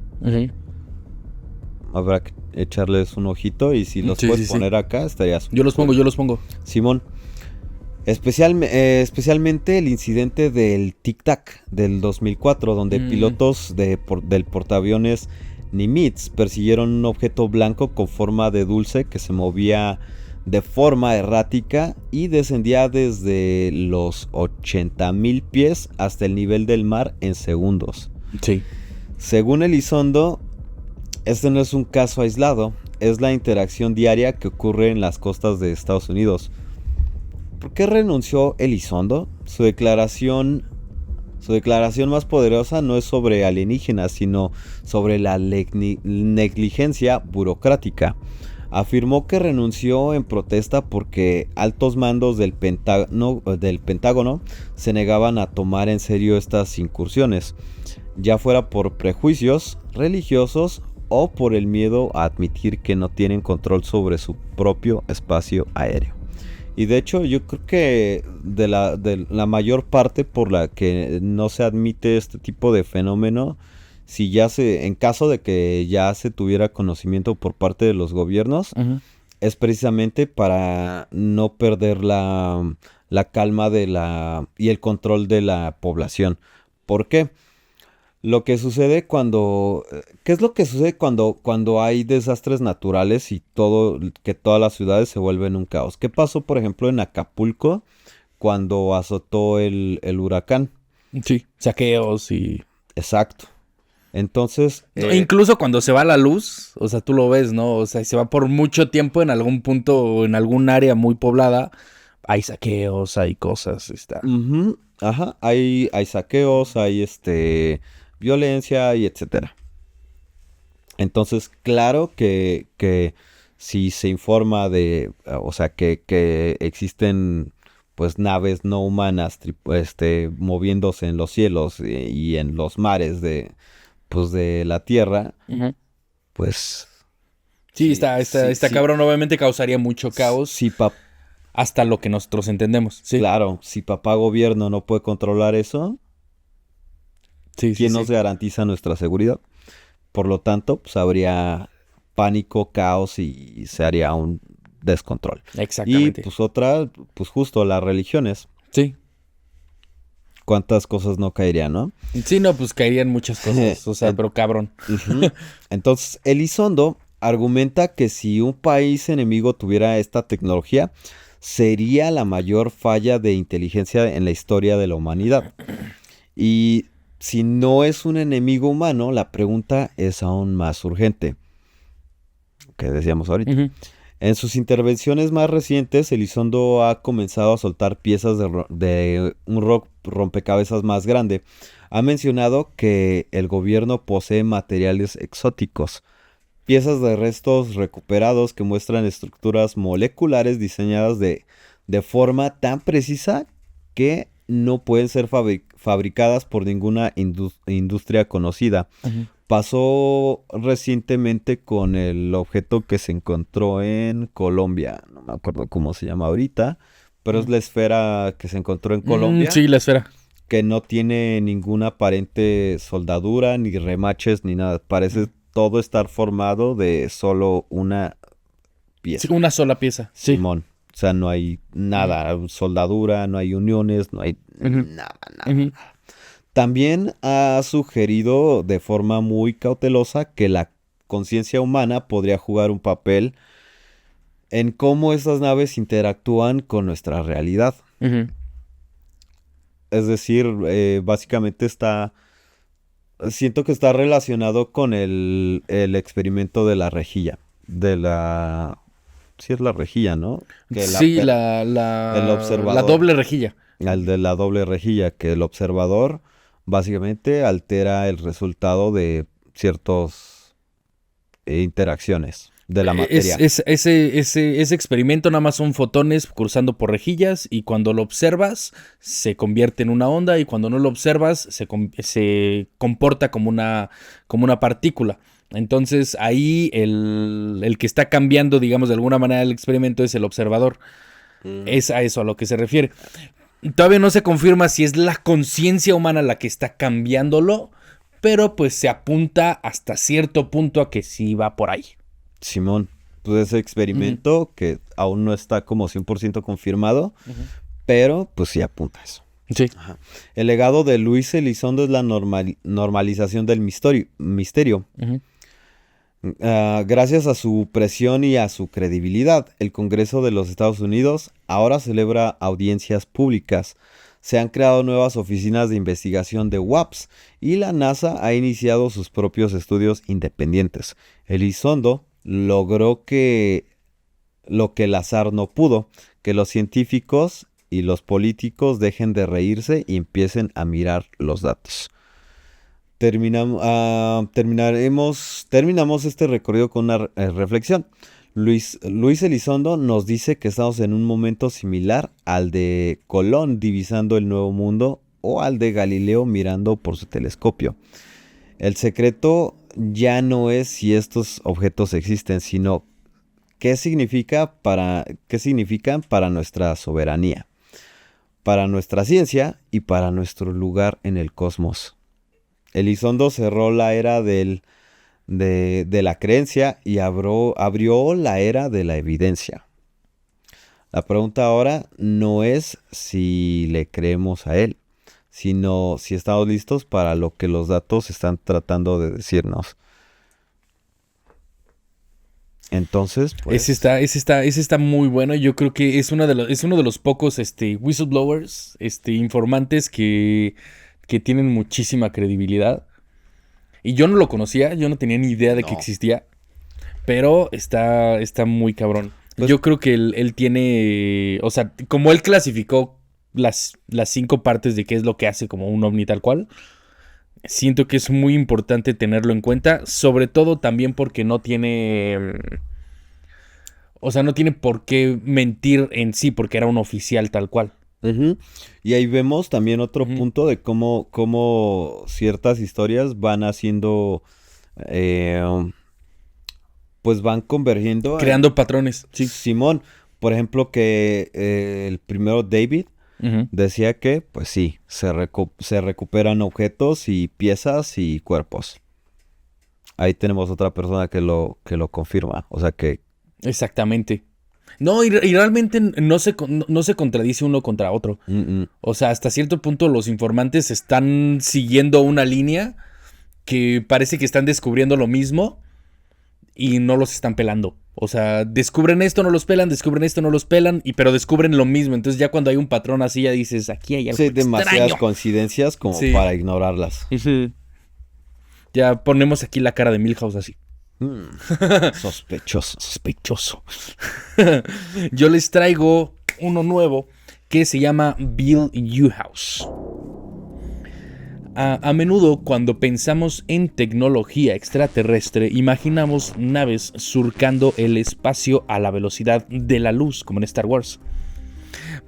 Habrá que echarles un ojito y si los puedes poner acá, estarías... Yo los pongo. Simón. Especialmente el incidente del Tic Tac del 2004, donde pilotos del portaaviones Nimitz persiguieron un objeto blanco con forma de dulce que se movía de forma errática y descendía desde los 80,000 pies hasta el nivel del mar en segundos. Sí. Según Elizondo, este no es un caso aislado, es la interacción diaria que ocurre en las costas de Estados Unidos. ¿Por qué renunció Elizondo? Su declaración más poderosa no es sobre alienígenas, sino sobre la negligencia burocrática. Afirmó que renunció en protesta porque altos mandos del Pentágono se negaban a tomar en serio estas incursiones, ya fuera por prejuicios religiosos o por el miedo a admitir que no tienen control sobre su propio espacio aéreo. Y de hecho yo creo que de la mayor parte por la que no se admite este tipo de fenómeno en caso de que ya se tuviera conocimiento por parte de los gobiernos, es precisamente para no perder la calma y el control de la población. ¿Por qué? ¿Qué es lo que sucede cuando hay desastres naturales y que todas las ciudades se vuelven un caos? ¿Qué pasó, por ejemplo, en Acapulco cuando azotó el huracán? Sí, saqueos y... Exacto. Entonces... incluso cuando se va la luz, o sea, tú lo ves, ¿no? O sea, se va por mucho tiempo en algún punto o en algún área muy poblada, hay saqueos, hay cosas, está... Ajá, hay saqueos, hay violencia y etcétera. Entonces, claro que si se informa o sea, que existen pues naves no humanas moviéndose en los cielos y en los mares de la Tierra, pues... Sí, está cabrón, obviamente causaría mucho caos. Sí, hasta lo que nosotros entendemos. ¿Sí? Claro, si papá gobierno no puede controlar eso, ¿quién nos garantiza nuestra seguridad? Por lo tanto, pues habría pánico, caos y se haría un descontrol. Exactamente. Y pues justo las religiones. Sí. ¿Cuántas cosas no caerían, no? Sí, no, pues caerían muchas cosas, o sea, pero cabrón. Entonces, Elizondo argumenta que si un país enemigo tuviera esta tecnología, sería la mayor falla de inteligencia en la historia de la humanidad. Y si no es un enemigo humano, la pregunta es aún más urgente. Que decíamos ahorita. En sus intervenciones más recientes, Elizondo ha comenzado a soltar piezas de un rompecabezas más grande. Ha mencionado que el gobierno posee materiales exóticos, piezas de restos recuperados que muestran estructuras moleculares diseñadas de forma tan precisa que no pueden ser fabricadas por ninguna industria conocida. Pasó recientemente con el objeto que se encontró en Colombia. No me acuerdo cómo se llama ahorita, pero es la esfera que se encontró en Colombia. Sí, la esfera. Que no tiene ninguna aparente soldadura, ni remaches, ni nada. Parece todo estar formado de solo una pieza. Sí, una sola pieza. Sí. Simón. O sea, no hay nada, soldadura, no hay uniones, no hay nada. También ha sugerido de forma muy cautelosa que la conciencia humana podría jugar un papel en cómo estas naves interactúan con nuestra realidad. Es decir, básicamente siento que está relacionado con el experimento de la rejilla. Sí es la rejilla, ¿no? El observador. La doble rejilla. El de la doble rejilla, que el observador básicamente altera el resultado de ciertas interacciones de la materia. Ese experimento nada más son fotones cruzando por rejillas y cuando lo observas se convierte en una onda y cuando no lo observas se comporta como una partícula. Entonces ahí el que está cambiando, digamos, de alguna manera el experimento es el observador. Es a eso a lo que se refiere. Todavía no se confirma si es la conciencia humana la que está cambiándolo, pero pues se apunta hasta cierto punto a que sí va por ahí. Simón, pues ese experimento que aún no está como 100% confirmado, pero pues sí apunta a eso. Sí. Ajá. El legado de Luis Elizondo es la normalización del misterio. Gracias a su presión y a su credibilidad, el Congreso de los Estados Unidos ahora celebra audiencias públicas. Se han creado nuevas oficinas de investigación de UAPs y la NASA ha iniciado sus propios estudios independientes. Elizondo logró lo que el azar no pudo, que los científicos y los políticos dejen de reírse y empiecen a mirar los datos. Terminamos este recorrido con una reflexión. Luis Elizondo nos dice que estamos en un momento similar al de Colón divisando el Nuevo Mundo o al de Galileo mirando por su telescopio. El secreto ya no es si estos objetos existen, sino qué significan para nuestra soberanía, para nuestra ciencia y para nuestro lugar en el cosmos. Elizondo cerró la era de la creencia y abrió la era de la evidencia. La pregunta ahora no es si le creemos a él, sino si estamos listos para lo que los datos están tratando de decirnos. Entonces, pues... Ese está muy bueno. Yo creo que es uno de los pocos whistleblowers, informantes que tienen muchísima credibilidad. Y yo no lo conocía, yo no tenía ni idea de que existía. Pero está muy cabrón. Pues, yo creo que él tiene... O sea, como él clasificó las 5 partes de qué es lo que hace como un ovni tal cual, siento que es muy importante tenerlo en cuenta. Sobre todo también porque no tiene... O sea, no tiene por qué mentir en sí, porque era un oficial tal cual. Uh-huh. Y ahí vemos también otro punto de cómo ciertas historias van haciendo... pues van convergiendo. Creando patrones, sí. Simón, por ejemplo, que el primero David decía que, pues sí, se recuperan objetos y piezas y cuerpos. Ahí tenemos otra persona que lo confirma, o sea que... Exactamente. No, y realmente no se contradice uno contra otro. O sea, hasta cierto punto los informantes están siguiendo una línea que parece que están descubriendo lo mismo y no los están pelando. O sea, descubren esto, no los pelan, descubren esto, no los pelan, pero descubren lo mismo. Entonces ya cuando hay un patrón así ya dices, aquí hay algo extraño. Demasiadas coincidencias como para ignorarlas. Sí. Ya ponemos aquí la cara de Milhouse así. Sospechoso. Yo les traigo uno nuevo que se llama Bill Newhouse. A menudo cuando pensamos en tecnología extraterrestre, imaginamos naves surcando el espacio a la velocidad de la luz, como en Star Wars.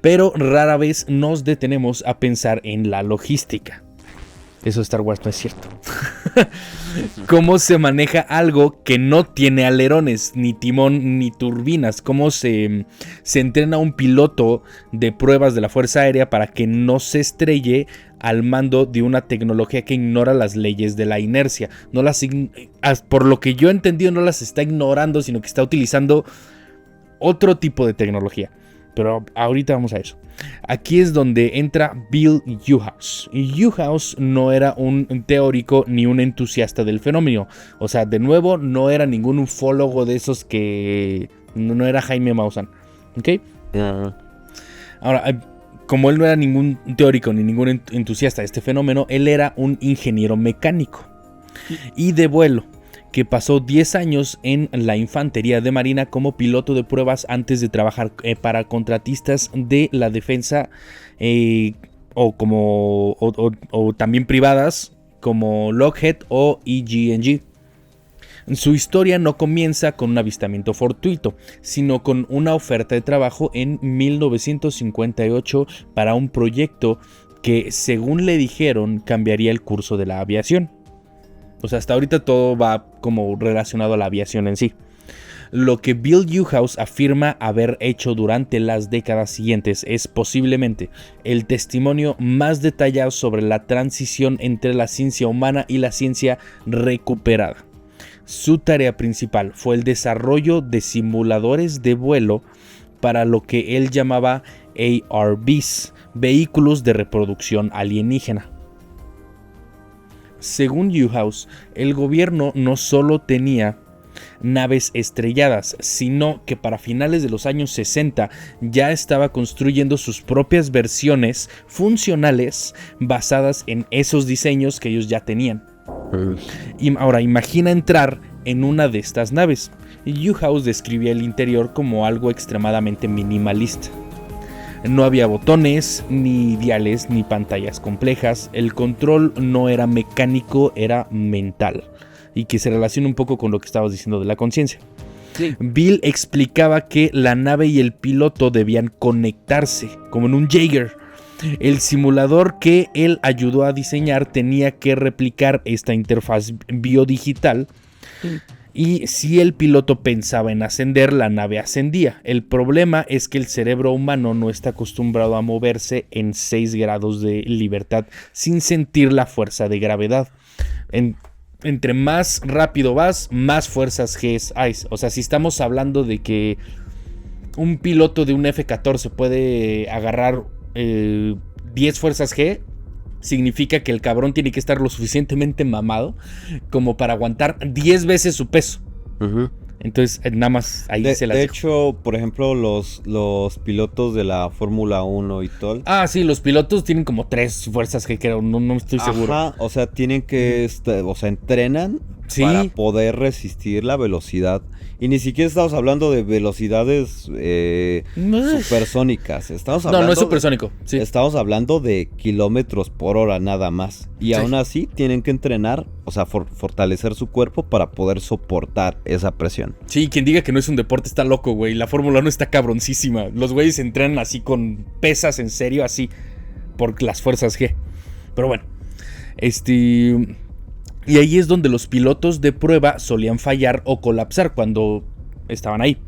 Pero rara vez nos detenemos a pensar en la logística. Eso de Star Wars no es cierto. ¿Cómo se maneja algo que no tiene alerones, ni timón, ni turbinas? ¿Cómo se entrena un piloto de pruebas de la Fuerza Aérea para que no se estrelle al mando de una tecnología que ignora las leyes de la inercia? Por lo que yo he entendido, no las está ignorando, sino que está utilizando otro tipo de tecnología. Pero ahorita vamos a eso. Aquí es donde entra Bill Newhouse. Y Newhouse no era un teórico ni un entusiasta del fenómeno. O sea, de nuevo, no era ningún ufólogo de esos que... No era Jaime Maussan. ¿Ok? Ahora, como él no era ningún teórico ni ningún entusiasta de este fenómeno, él era un ingeniero mecánico y de vuelo, que pasó 10 años en la infantería de marina como piloto de pruebas antes de trabajar para contratistas de la defensa o también privadas como Lockheed o EG&G. Su historia no comienza con un avistamiento fortuito, sino con una oferta de trabajo en 1958 para un proyecto que, según le dijeron, cambiaría el curso de la aviación. O sea, hasta ahorita todo va como relacionado a la aviación en sí. Lo que Bill Newhouse afirma haber hecho durante las décadas siguientes es posiblemente el testimonio más detallado sobre la transición entre la ciencia humana y la ciencia recuperada. Su tarea principal fue el desarrollo de simuladores de vuelo para lo que él llamaba ARVs, vehículos de reproducción alienígena. Según Newhouse, el gobierno no solo tenía naves estrelladas, sino que para finales de los años 60 ya estaba construyendo sus propias versiones funcionales basadas en esos diseños que ellos ya tenían. Y ahora imagina entrar en una de estas naves. Newhouse describía el interior como algo extremadamente minimalista. No había botones, ni diales, ni pantallas complejas. El control no era mecánico, era mental. Y que se relaciona un poco con lo que estabas diciendo de la conciencia. Sí. Bill explicaba que la nave y el piloto debían conectarse, como en un Jaeger. El simulador que él ayudó a diseñar tenía que replicar esta interfaz biodigital. Sí. Y si el piloto pensaba en ascender, la nave ascendía. El problema es que el cerebro humano no está acostumbrado a moverse en 6 grados de libertad sin sentir la fuerza de gravedad. entre más rápido vas, más fuerzas G hay. O sea, si estamos hablando de que un piloto de un F-14 puede agarrar 10 fuerzas G, significa que el cabrón tiene que estar lo suficientemente mamado como para aguantar 10 veces su peso. Uh-huh. Entonces, nada más ahí se las De dejo. hecho, por ejemplo, los pilotos de la Fórmula 1 y todo. Ah, sí, los pilotos tienen como 3 fuerzas G, creo, no estoy seguro. Ajá, o sea, tienen que, entrenan para poder resistir la velocidad. Y ni siquiera estamos hablando de velocidades supersónicas. No es supersónico. Sí. Estamos hablando de kilómetros por hora nada más. Y aún así tienen que entrenar, o sea, fortalecer su cuerpo para poder soportar esa presión. Sí, quien diga que no es un deporte está loco, güey. La Fórmula 1 está cabroncísima. Los güeyes entrenan así con pesas en serio, así, por las fuerzas G. Pero bueno, y ahí es donde los pilotos de prueba solían fallar o colapsar cuando estaban ahí.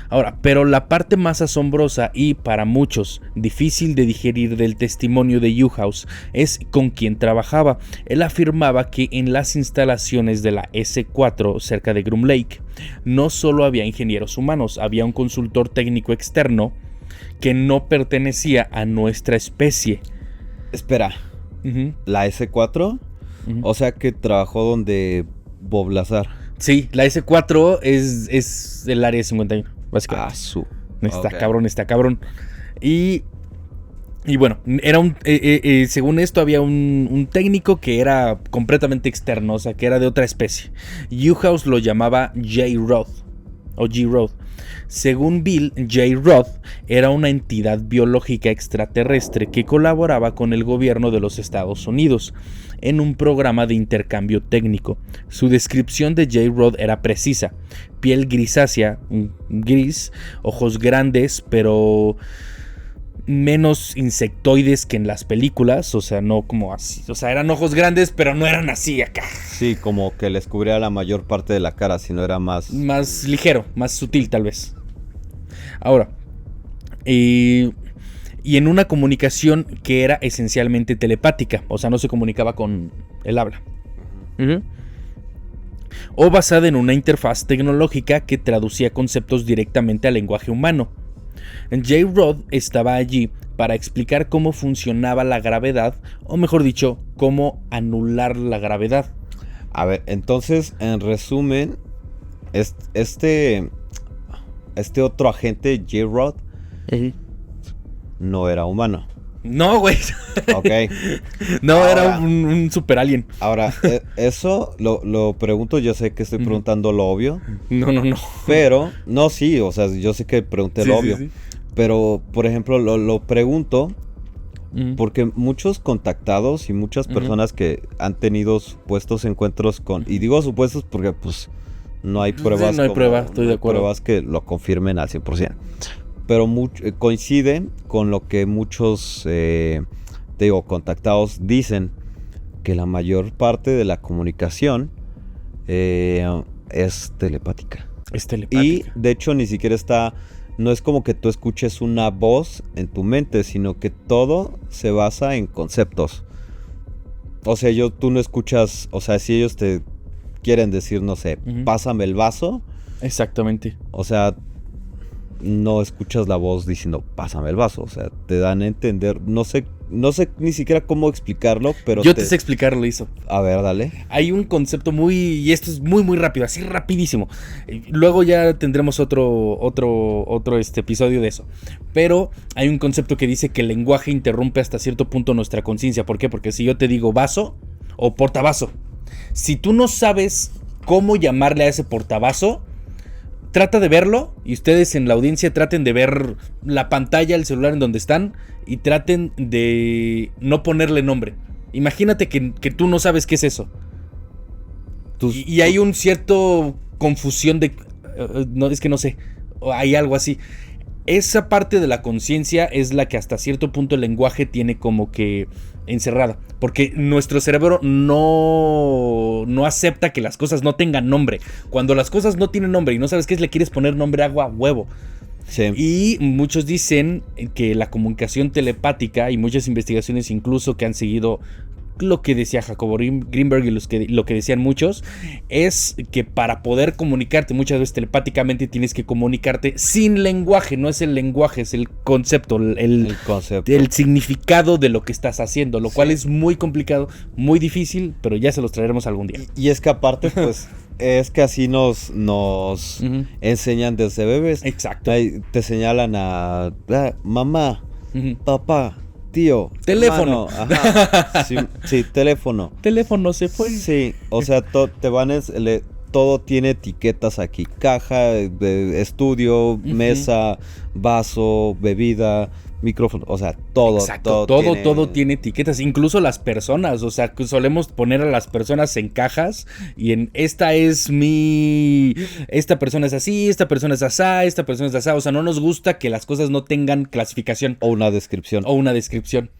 Ahora, pero la parte más asombrosa y para muchos difícil de digerir del testimonio de Newhouse es con quien trabajaba. Él afirmaba que en las instalaciones de la S4 cerca de Groom Lake no solo había ingenieros humanos, había un consultor técnico externo que no pertenecía a nuestra especie. Espera, ¿la S4? O sea que trabajó donde Bob Lazar. Sí, la S4 es el área 51, básicamente. Está cabrón. Y bueno, era según esto había un técnico que era completamente externo, o sea, que era de otra especie. Newhouse lo llamaba J-Rod o G-Rod. Según Bill, J-Rod era una entidad biológica extraterrestre que colaboraba con el gobierno de los Estados Unidos en un programa de intercambio técnico. Su descripción de J-Rod era precisa: piel grisácea, gris, ojos grandes, pero menos insectoides que en las películas, o sea, no como así, o sea, eran ojos grandes, pero no eran así acá. Sí, como que les cubría la mayor parte de la cara, sino era más ligero, más sutil tal vez. Ahora, y en una comunicación que era esencialmente telepática, o sea, no se comunicaba con el habla. O basada en una interfaz tecnológica que traducía conceptos directamente al lenguaje humano. J-Rod estaba allí para explicar cómo funcionaba la gravedad, o mejor dicho, cómo anular la gravedad. A ver, entonces, en resumen, este otro agente, J-Rod, no era humano. No, güey. Ok. No, ahora, era un super alien. Ahora, eso lo pregunto, yo sé que estoy preguntando lo obvio. No. Pero, no, sí, o sea, yo sé que pregunté lo obvio. Sí. Pero, por ejemplo, lo pregunto porque muchos contactados y muchas personas que han tenido supuestos encuentros con... Y digo supuestos porque, pues, no hay pruebas. No hay pruebas, estoy de acuerdo. Pruebas que lo confirmen al 100%. Pero coincide con lo que muchos, contactados dicen, que la mayor parte de la comunicación es telepática. Es telepática. Y, de hecho, ni siquiera no es como que tú escuches una voz en tu mente, sino que todo se basa en conceptos. O sea, tú no escuchas, o sea, si ellos te quieren decir, no sé, pásame el vaso. Exactamente. O sea, no escuchas la voz diciendo pásame el vaso, o sea, te dan a entender, no sé ni siquiera cómo explicarlo, pero yo te sé explicarlo, Iso. A ver, dale. Hay un concepto y esto es muy rápido, así rapidísimo. Luego ya tendremos otro episodio de eso. Pero hay un concepto que dice que el lenguaje interrumpe hasta cierto punto nuestra conciencia. ¿Por qué? Porque si yo te digo vaso o portavaso, si tú no sabes cómo llamarle a ese portavaso, trata de verlo, y ustedes en la audiencia traten de ver la pantalla del celular en donde están y traten de no ponerle nombre. Imagínate que tú no sabes qué es eso. Y hay un cierto confusión de... no, es que no sé. Hay algo así. Esa parte de la conciencia es la que hasta cierto punto el lenguaje tiene como que encerrada. Porque nuestro cerebro no acepta que las cosas no tengan nombre. Cuando las cosas no tienen nombre y no sabes qué es, le quieres poner nombre a huevo. Sí. Y muchos dicen que la comunicación telepática, y muchas investigaciones incluso que han seguido lo que decía Jacobo Greenberg y lo que decían muchos, es que para poder comunicarte muchas veces telepáticamente tienes que comunicarte sin lenguaje. No es el lenguaje, es el concepto, el significado de lo que estás haciendo, lo cual es muy complicado, muy difícil, pero ya se los traeremos algún día. Y es que aparte, pues, es que así nos enseñan desde bebés. Exacto. Ahí te señalan a mamá, papá, tío, teléfono. Ajá. Sí, teléfono. Teléfono se fue. Sí, o sea, todo tiene etiquetas aquí. Caja, estudio, mesa, vaso, bebida, micrófono, o sea, todo. Exacto, todo tiene etiquetas, incluso las personas, o sea, solemos poner a las personas en cajas y esta persona es así, esta persona es asá, esta persona es asá, o sea, no nos gusta que las cosas no tengan clasificación. O una descripción.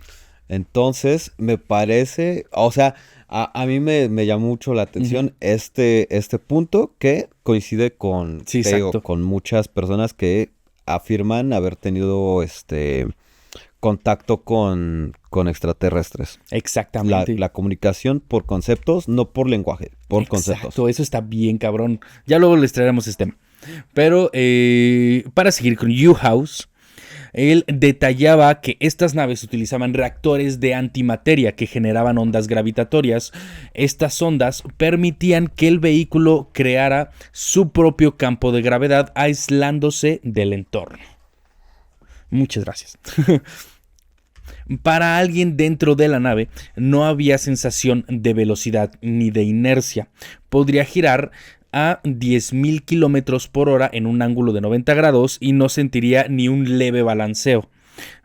Entonces, me parece, o sea, a mí me llamó mucho la atención este punto que coincide con muchas personas que afirman haber tenido contacto con extraterrestres. Exactamente. La comunicación por conceptos, no por lenguaje, por conceptos. Exacto, eso está bien cabrón. Ya luego les traeremos este tema. Pero para seguir con Newhouse, él detallaba que estas naves utilizaban reactores de antimateria que generaban ondas gravitatorias. Estas ondas permitían que el vehículo creara su propio campo de gravedad, aislándose del entorno. Muchas gracias. Para alguien dentro de la nave no había sensación de velocidad ni de inercia. Podría girar a 10.000 kilómetros por hora en un ángulo de 90 grados y no sentiría ni un leve balanceo.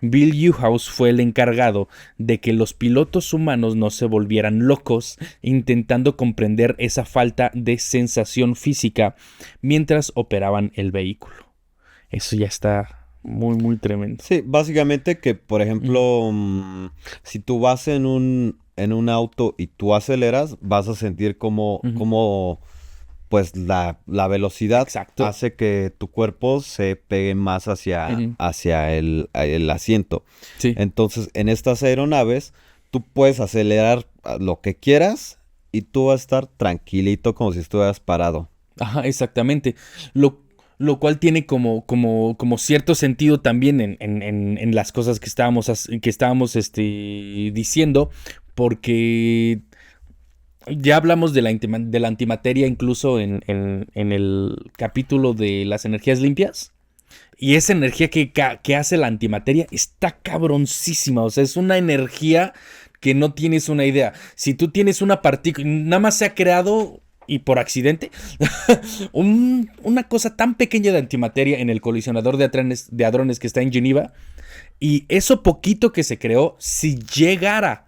Bill Newhouse fue el encargado de que los pilotos humanos no se volvieran locos intentando comprender esa falta de sensación física mientras operaban el vehículo. Eso ya está muy, muy tremendo. Sí, básicamente que, por ejemplo, si tú vas en un auto y tú aceleras, vas a sentir como pues la velocidad hace que tu cuerpo se pegue más hacia el asiento. Sí. Entonces, en estas aeronaves, tú puedes acelerar lo que quieras y tú vas a estar tranquilito como si estuvieras parado. Ajá, exactamente. Lo cual tiene como cierto sentido también en las cosas que estábamos diciendo, porque ya hablamos de la antimateria incluso en el capítulo de las energías limpias. Y esa energía que hace la antimateria está cabroncísima. O sea, es una energía que no tienes una idea. Si tú tienes una partícula, nada más se ha creado, y por accidente, una cosa tan pequeña de antimateria en el colisionador de hadrones que está en Geneva. Y eso poquito que se creó, si llegara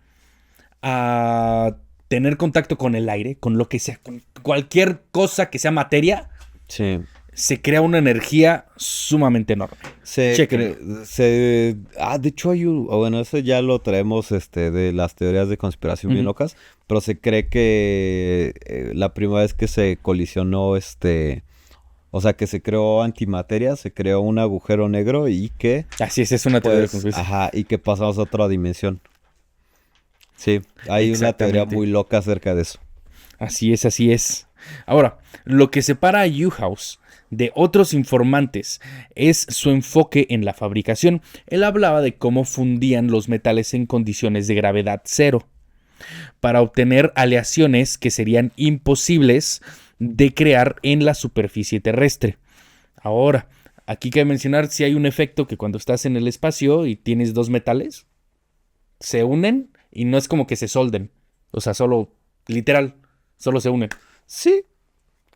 a tener contacto con el aire, con lo que sea, con cualquier cosa que sea materia, sí, se crea una energía sumamente enorme. De hecho eso ya lo traemos de las teorías de conspiración bien locas, pero se cree que la primera vez que se colisionó o sea, que se creó antimateria, se creó un agujero negro y que... Así es una teoría de conspiración. Ajá, y que pasamos a otra dimensión. Sí, hay una teoría muy loca acerca de eso. Así es. Ahora, lo que separa a Newhouse de otros informantes es su enfoque en la fabricación. Él hablaba de cómo fundían los metales en condiciones de gravedad cero para obtener aleaciones que serían imposibles de crear en la superficie terrestre. Ahora, aquí cabe mencionar si hay un efecto que cuando estás en el espacio y tienes dos metales, se unen y no es como que se solden. O sea, solo se unen. Sí,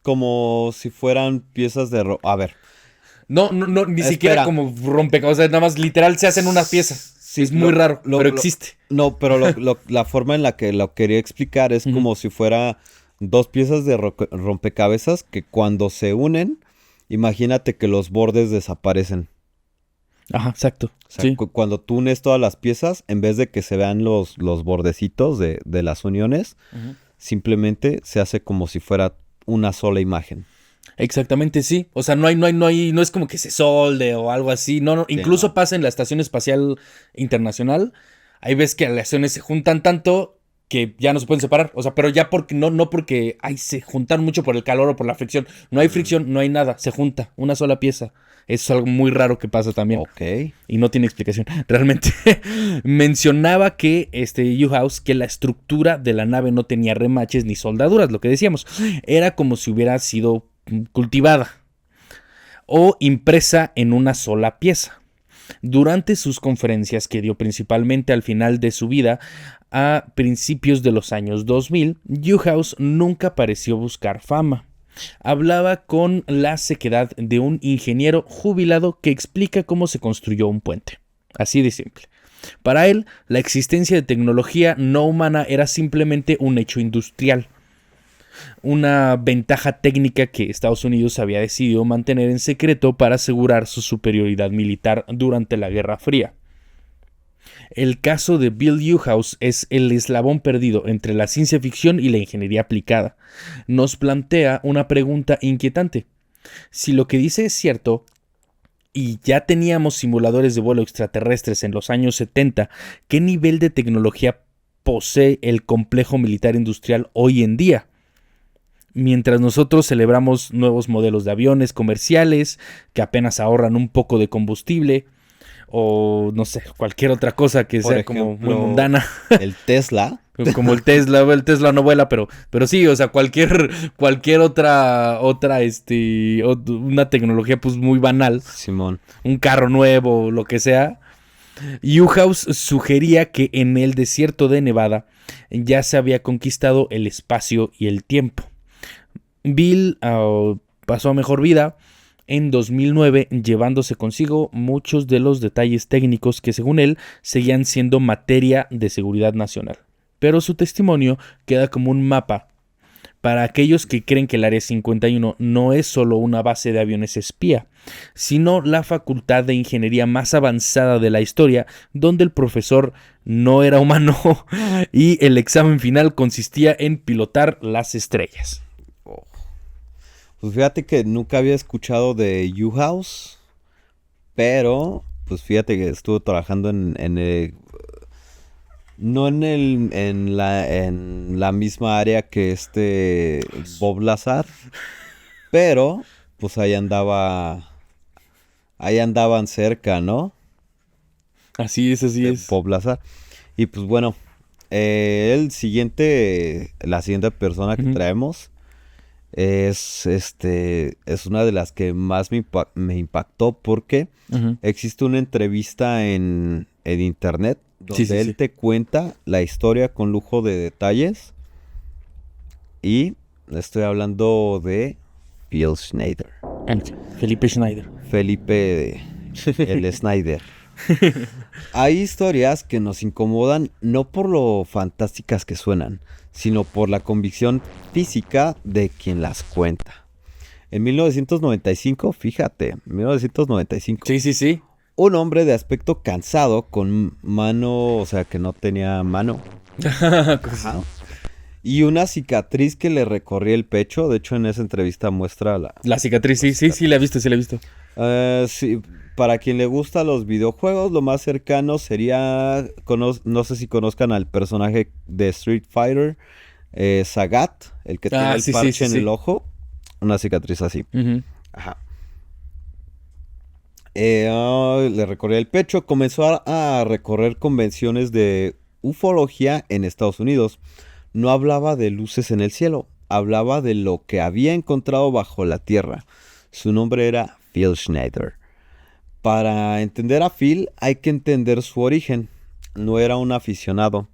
como si fueran piezas de... A ver. No, ni siquiera como rompecabezas. O sea, nada más literal se hacen unas piezas. Sí, es muy raro, pero existe. No, pero la forma en la que lo quería explicar es como si fuera dos piezas de rompecabezas que cuando se unen, imagínate que los bordes desaparecen. Ajá, exacto. O sea, cuando tú unes todas las piezas, en vez de que se vean los bordecitos de las uniones, simplemente se hace como si fuera una sola imagen. Exactamente, sí. O sea, no es como que se solde o algo así. No. Incluso pasa en la Estación Espacial Internacional. Hay veces que aleaciones se juntan tanto que ya no se pueden separar. O sea, pero ya porque no porque se juntaron mucho por el calor o por la fricción. No hay fricción, no hay nada. Se junta una sola pieza. Eso es algo muy raro que pasa también. Ok. Y no tiene explicación. Realmente mencionaba que U-House, que la estructura de la nave no tenía remaches ni soldaduras, lo que decíamos. Era como si hubiera sido cultivada o impresa en una sola pieza. Durante sus conferencias que dio principalmente al final de su vida, a principios de los años 2000, U-House nunca pareció buscar fama. Hablaba con la sequedad de un ingeniero jubilado que explica cómo se construyó un puente. Así de simple. Para él, la existencia de tecnología no humana era simplemente un hecho industrial. Una ventaja técnica que Estados Unidos había decidido mantener en secreto para asegurar su superioridad militar durante la Guerra Fría. El caso de Bill U-House es el eslabón perdido entre la ciencia ficción y la ingeniería aplicada. Nos plantea una pregunta inquietante. Si lo que dice es cierto, y ya teníamos simuladores de vuelo extraterrestres en los años 70, ¿qué nivel de tecnología posee el complejo militar industrial hoy en día? Mientras nosotros celebramos nuevos modelos de aviones comerciales que apenas ahorran un poco de combustible, o no sé, cualquier otra cosa que sea como muy mundana. El Tesla. Como el Tesla no vuela, pero sí, o sea, cualquier otra una tecnología pues muy banal. Simón. Un carro nuevo, lo que sea. U-House sugería que en el desierto de Nevada ya se había conquistado el espacio y el tiempo. Bill pasó a mejor vida en 2009, llevándose consigo muchos de los detalles técnicos que, según él, seguían siendo materia de seguridad nacional. Pero su testimonio queda como un mapa para aquellos que creen que el Área 51 no es solo una base de aviones espía, sino la facultad de ingeniería más avanzada de la historia, donde el profesor no era humano y el examen final consistía en pilotar las estrellas. Pues fíjate que nunca había escuchado de U-House, pero pues fíjate que estuve trabajando en la misma área que Bob Lazar, pero pues ahí andaban cerca, ¿no? Así es. Bob Lazar. Y pues bueno, la siguiente persona que traemos es una de las que más me impactó porque existe una entrevista en internet donde él te cuenta la historia con lujo de detalles, y estoy hablando de Phil Schneider. Felipe Schneider. Felipe el Schneider. Hay historias que nos incomodan no por lo fantásticas que suenan, sino por la convicción física de quien las cuenta. En 1995, fíjate, 1995. Sí. Un hombre de aspecto cansado, con mano, o sea, que no tenía mano. Ajá. Y una cicatriz que le recorría el pecho. De hecho, en esa entrevista muestra la cicatriz. Sí, la he visto. Sí, para quien le gusta los videojuegos, lo más cercano sería, no sé si conozcan al personaje de Street Fighter, Sagat, el que tiene el parche en el ojo, una cicatriz así. Ajá. Le recorría el pecho, comenzó a recorrer convenciones de ufología en Estados Unidos. No hablaba de luces en el cielo, hablaba de lo que había encontrado bajo la tierra. Su nombre era Phil Schneider. Para entender a Phil hay que entender su origen. No era un aficionado,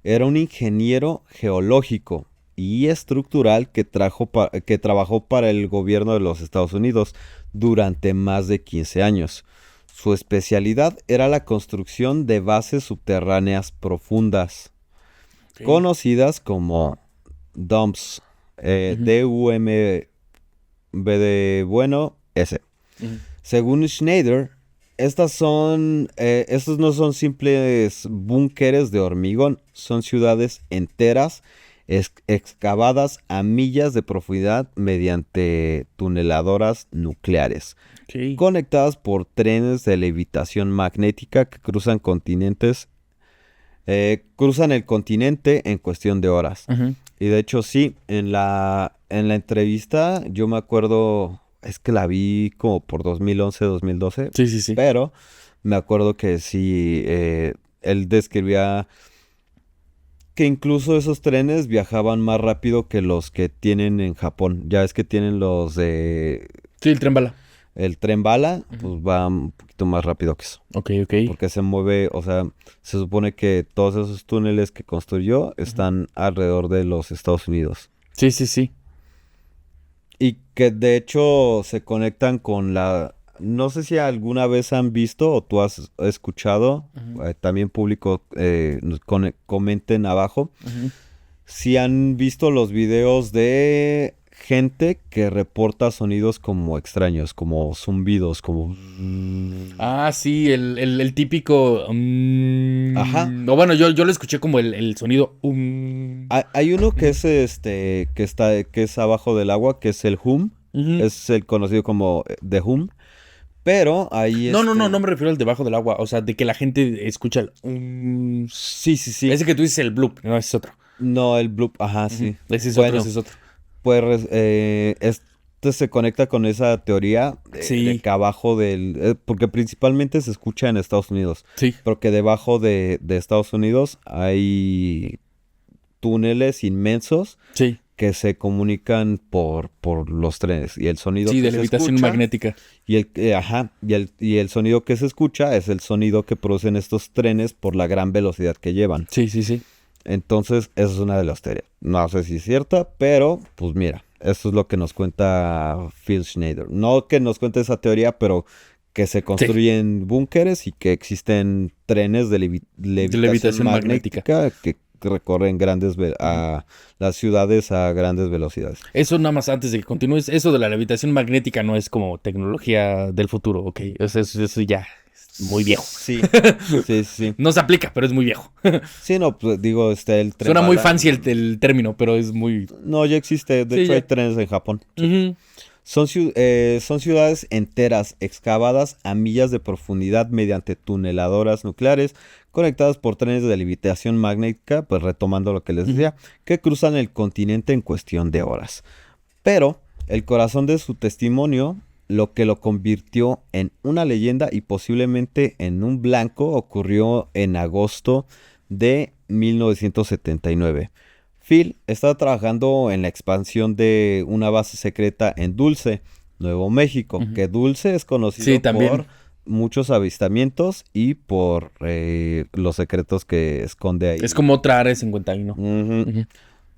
era un ingeniero geológico y estructural que trabajó para el gobierno de los Estados Unidos durante más de 15 años. Su especialidad era la construcción de bases subterráneas profundas, conocidas como DUMBs, D-U-M-B de bueno, S. Según Schneider, estos no son simples búnkeres de hormigón, son ciudades enteras excavadas a millas de profundidad mediante tuneladoras nucleares, conectadas por trenes de levitación magnética que cruzan continentes Cruzan el continente en cuestión de horas. Ujú. Y de hecho sí, en la entrevista yo me acuerdo, es que la vi como por 2011, 2012, Sí, sí, sí. pero me acuerdo que sí, él describía que incluso esos trenes viajaban más rápido que los que tienen en Japón. Ya es que tienen los de Sí, el tren bala. el tren bala, Ujú. pues va un poquito más rápido que eso. Ok, ok. Porque se mueve, o sea, se supone que todos esos túneles que construyó están alrededor de los Estados Unidos. Sí, sí, sí. Y que de hecho se conectan con la... No sé si alguna vez han visto o tú has escuchado, Ujú, también público, comenten abajo, ujú. si han visto los videos de gente que reporta sonidos como extraños, como zumbidos, como... Ah, sí, el típico. Ajá. O bueno, yo lo escuché como el sonido. Hay uno que Ujú. es que es abajo del agua, que es el hum, Ujú. es el conocido como The Hum, pero ahí No me refiero al debajo del agua. O sea, de que la gente escucha el. sí, sí, sí. Ese que tú dices el bloop, no, ese es otro. No, el bloop, ajá, Ujú. sí. Ese es otro, ese Bueno, es otro. pues este se conecta con esa teoría de Sí, que abajo porque principalmente se escucha en Estados Unidos, sí, pero que debajo de Estados Unidos hay túneles inmensos sí. que se comunican por los trenes y el sonido Sí, que de se levitación escucha magnética. y el sonido que se escucha es el sonido que producen estos trenes por la gran velocidad que llevan. Sí, sí, sí. Entonces, esa es una de las teorías. No sé si es cierta, pero pues mira, eso es lo que nos cuenta Phil Schneider. No que nos cuente esa teoría, pero que se Sí, construyen búnkeres y que existen trenes de de levitación levitación magnética. magnética que recorren Ujú. a las ciudades a grandes velocidades. Eso nada más antes de que continúes, eso de la levitación magnética no es como tecnología del futuro, ok. Eso ya es muy viejo. Sí, sí, sí. No se aplica, pero es muy viejo. Sí, no, pues digo, el tren Suena muy bala. fancy el término, pero es muy... No, ya existe. De Sí, hecho, hay ya. trenes en Japón. Ujú. Son ciudades enteras excavadas a millas de profundidad mediante tuneladoras nucleares conectadas por trenes de levitación magnética, pues retomando lo que les Ujú. decía, que cruzan el continente en cuestión de horas. Pero el corazón de su testimonio, lo que lo convirtió en una leyenda y posiblemente en un blanco, ocurrió en agosto de 1979. Phil estaba trabajando en la expansión de una base secreta en Dulce, Nuevo México, Ujú. que Dulce es Sí, conocido por también. muchos avistamientos y por los secretos que esconde Es ahí. como otra área 51. Ujú. Ujú.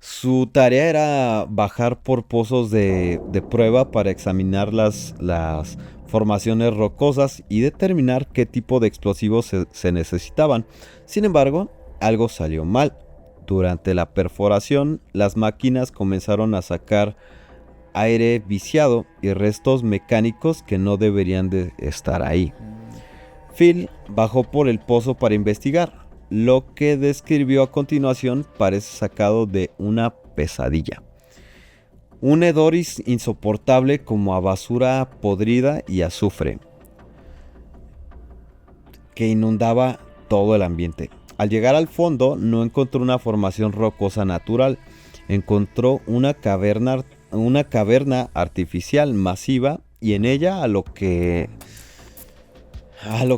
Su tarea era bajar por pozos de prueba para examinar las formaciones rocosas y determinar qué tipo de explosivos se necesitaban. Sin embargo, algo salió mal. Durante la perforación, las máquinas comenzaron a sacar aire viciado y restos mecánicos que no deberían de estar ahí. Phil bajó por el pozo para investigar. Lo que describió a continuación parece sacado de una pesadilla. Un hedor insoportable como a basura podrida y azufre que inundaba todo el ambiente. Al llegar al fondo no encontró una formación rocosa natural, encontró una caverna artificial masiva y en ella a lo que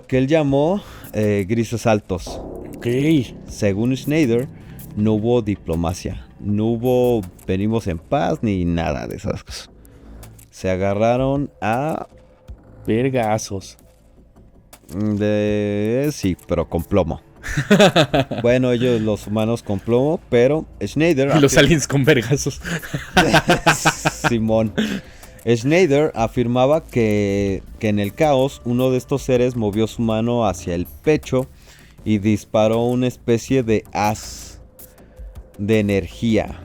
él llamó grises altos. Ok. Según Schneider, no hubo diplomacia, no hubo venimos en paz ni nada de esas cosas. Se agarraron a... Vergazos. Sí, pero con plomo. Bueno, ellos los humanos con plomo, pero Schneider... Los aliens con vergazos. Simón. Schneider afirmaba que en el caos uno de estos seres movió su mano hacia el pecho y disparó una especie de haz de energía.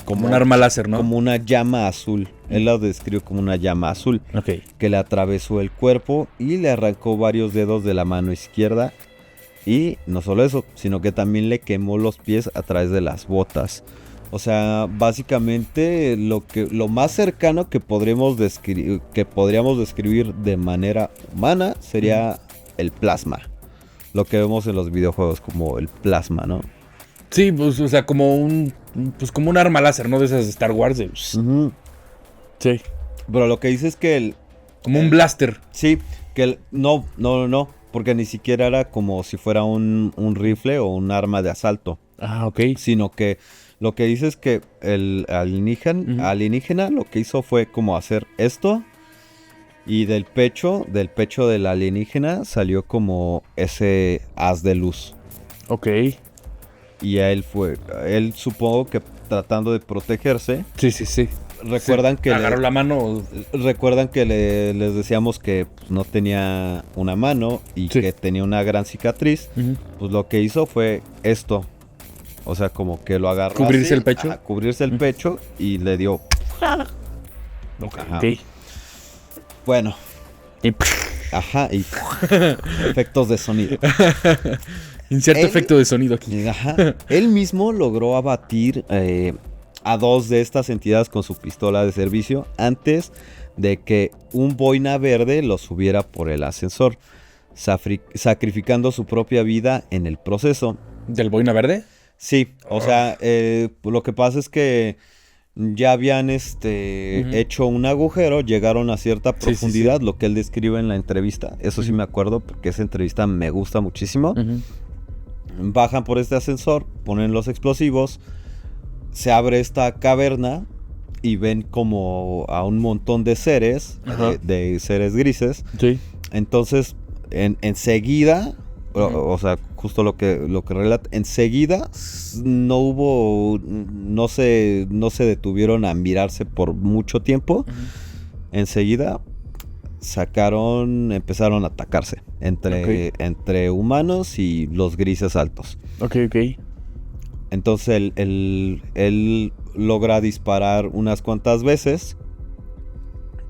Como un arma láser, ¿no? Como una llama azul. Él lo describió como una llama azul. Ok. Que le atravesó el cuerpo y le arrancó varios dedos de la mano izquierda. Y no solo eso, sino que también le quemó los pies a través de las botas. O sea, básicamente lo más cercano que podríamos describir de manera humana sería el plasma. lo que vemos en los videojuegos, como el plasma, ¿no? Sí, pues, o sea, como un arma láser, ¿no? De esas de Star Wars. Uh-huh. Sí. Pero lo que dice es que como un blaster. Sí, que no, porque ni siquiera era como si fuera un rifle o un arma de asalto. Ah, ok. Sino que lo que dice es que el alienígena lo que hizo fue como hacer esto, y del pecho del alienígena salió como ese haz de luz. Ok. Y él supongo que tratando de protegerse. Sí. Recuerdan que agarró la mano. Recuerdan que les decíamos que pues, no tenía una mano y que tenía una gran cicatriz. Uh-huh. Pues lo que hizo fue esto. O sea, como que lo agarró. Cubrirse el pecho. Cubrirse el pecho y le dio. Ok. Bueno. Y efectos de sonido. Inserta efecto de sonido aquí. Él mismo logró abatir a 2 de estas entidades con su pistola de servicio antes de que un boina verde lo subiera por el ascensor, sacrificando su propia vida en el proceso. ¿Del boina verde? Sí, o sea, lo que pasa es que ya habían hecho un agujero, llegaron a cierta profundidad, lo que él describe en la entrevista. Eso sí me acuerdo, porque esa entrevista me gusta muchísimo. Bajan por este ascensor, ponen los explosivos, se abre esta caverna y ven como a un montón de seres, de seres grises. Sí. Entonces, enseguida, o sea, justo lo que relata, enseguida no se detuvieron a mirarse por mucho tiempo. Enseguida empezaron a atacarse entre humanos y los grises altos. Ok. Entonces él logra disparar unas cuantas veces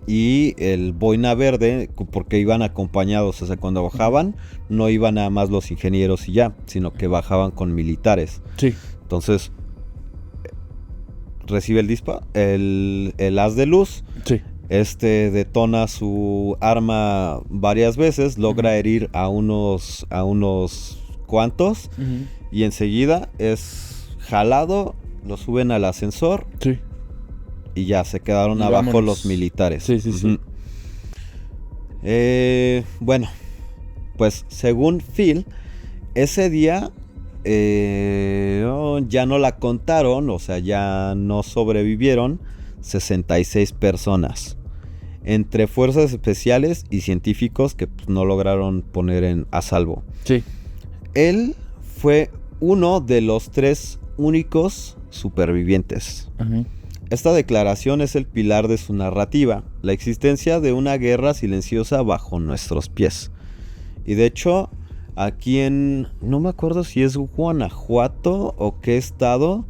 y el boina verde, porque iban acompañados, o sea, cuando bajaban no iban nada más los ingenieros y ya, sino que bajaban con militares. Sí. Entonces recibe el disparo, el haz de luz. Sí. Detona su arma varias veces, logra herir a unos cuantos y enseguida es jalado, lo suben al ascensor. Sí. Y ya se quedaron abajo los militares. Sí. Bueno, pues según Phil, ese día ya no la contaron, o sea, ya no sobrevivieron 66 personas. Entre fuerzas especiales y científicos que pues, no lograron poner a salvo. Sí. Él fue uno de los 3 únicos supervivientes. Esta declaración es el pilar de su narrativa, la existencia de una guerra silenciosa bajo nuestros pies. Y de hecho, aquí no me acuerdo si es Guanajuato o qué estado,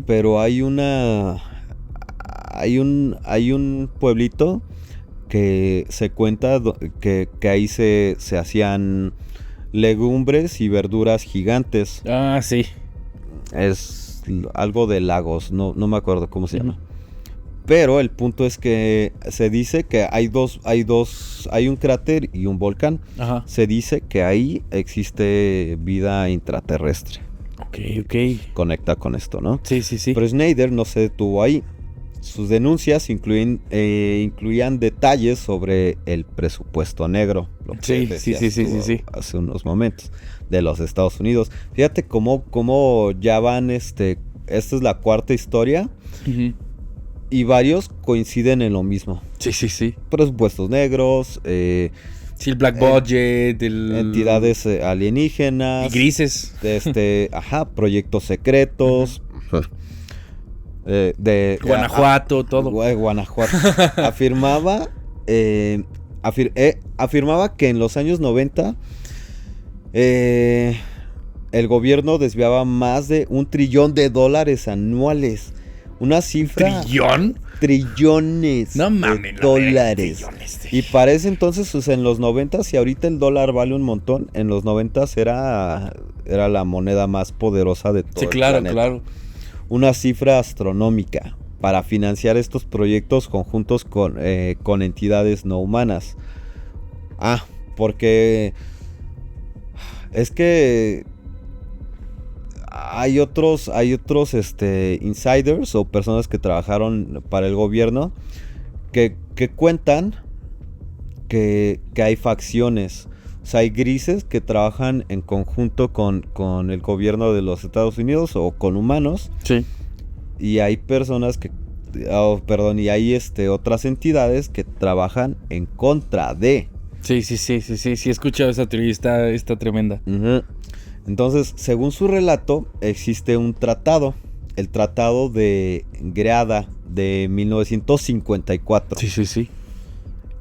pero hay un pueblito que se cuenta que ahí se hacían legumbres y verduras gigantes. Ah, sí. Es algo de lagos, no me acuerdo cómo se llama. Pero el punto es que se dice que hay un cráter y un volcán. Se dice que ahí existe vida intraterrestre. Ok. Conecta con esto, ¿no? Sí. Pero Snyder no se detuvo ahí. Sus denuncias incluían detalles sobre el presupuesto negro. Lo que sí. Hace unos momentos, de los Estados Unidos. Fíjate cómo ya van, esta es la 4ª historia. Y varios coinciden en lo mismo. Sí. Presupuestos negros. Sí, el Black Budget. Entidades alienígenas. Y grises. Proyectos secretos. De Guanajuato, todo. Guanajuato. Afirmaba que en los años 90 el gobierno desviaba más de $1 trillón anuales. Una cifra... ¿Trillón? Trillones no mames, de dólares. Y para ese entonces, o sea, en los 90, si ahorita el dólar vale un montón, en los 90 era la moneda más poderosa de todo el planeta. Claro. Una cifra astronómica para financiar estos proyectos conjuntos con entidades no humanas. Porque Es que hay otros insiders o personas que trabajaron para el gobierno que cuentan que hay facciones. O sea, hay grises que trabajan en conjunto con el gobierno de los Estados Unidos o con humanos. Sí. Y hay personas que... y hay otras entidades que trabajan en contra de... Sí, he escuchado esa teoría, está tremenda. Uh-huh. Entonces, según su relato, existe un tratado, el Tratado de Greada de 1954. Sí.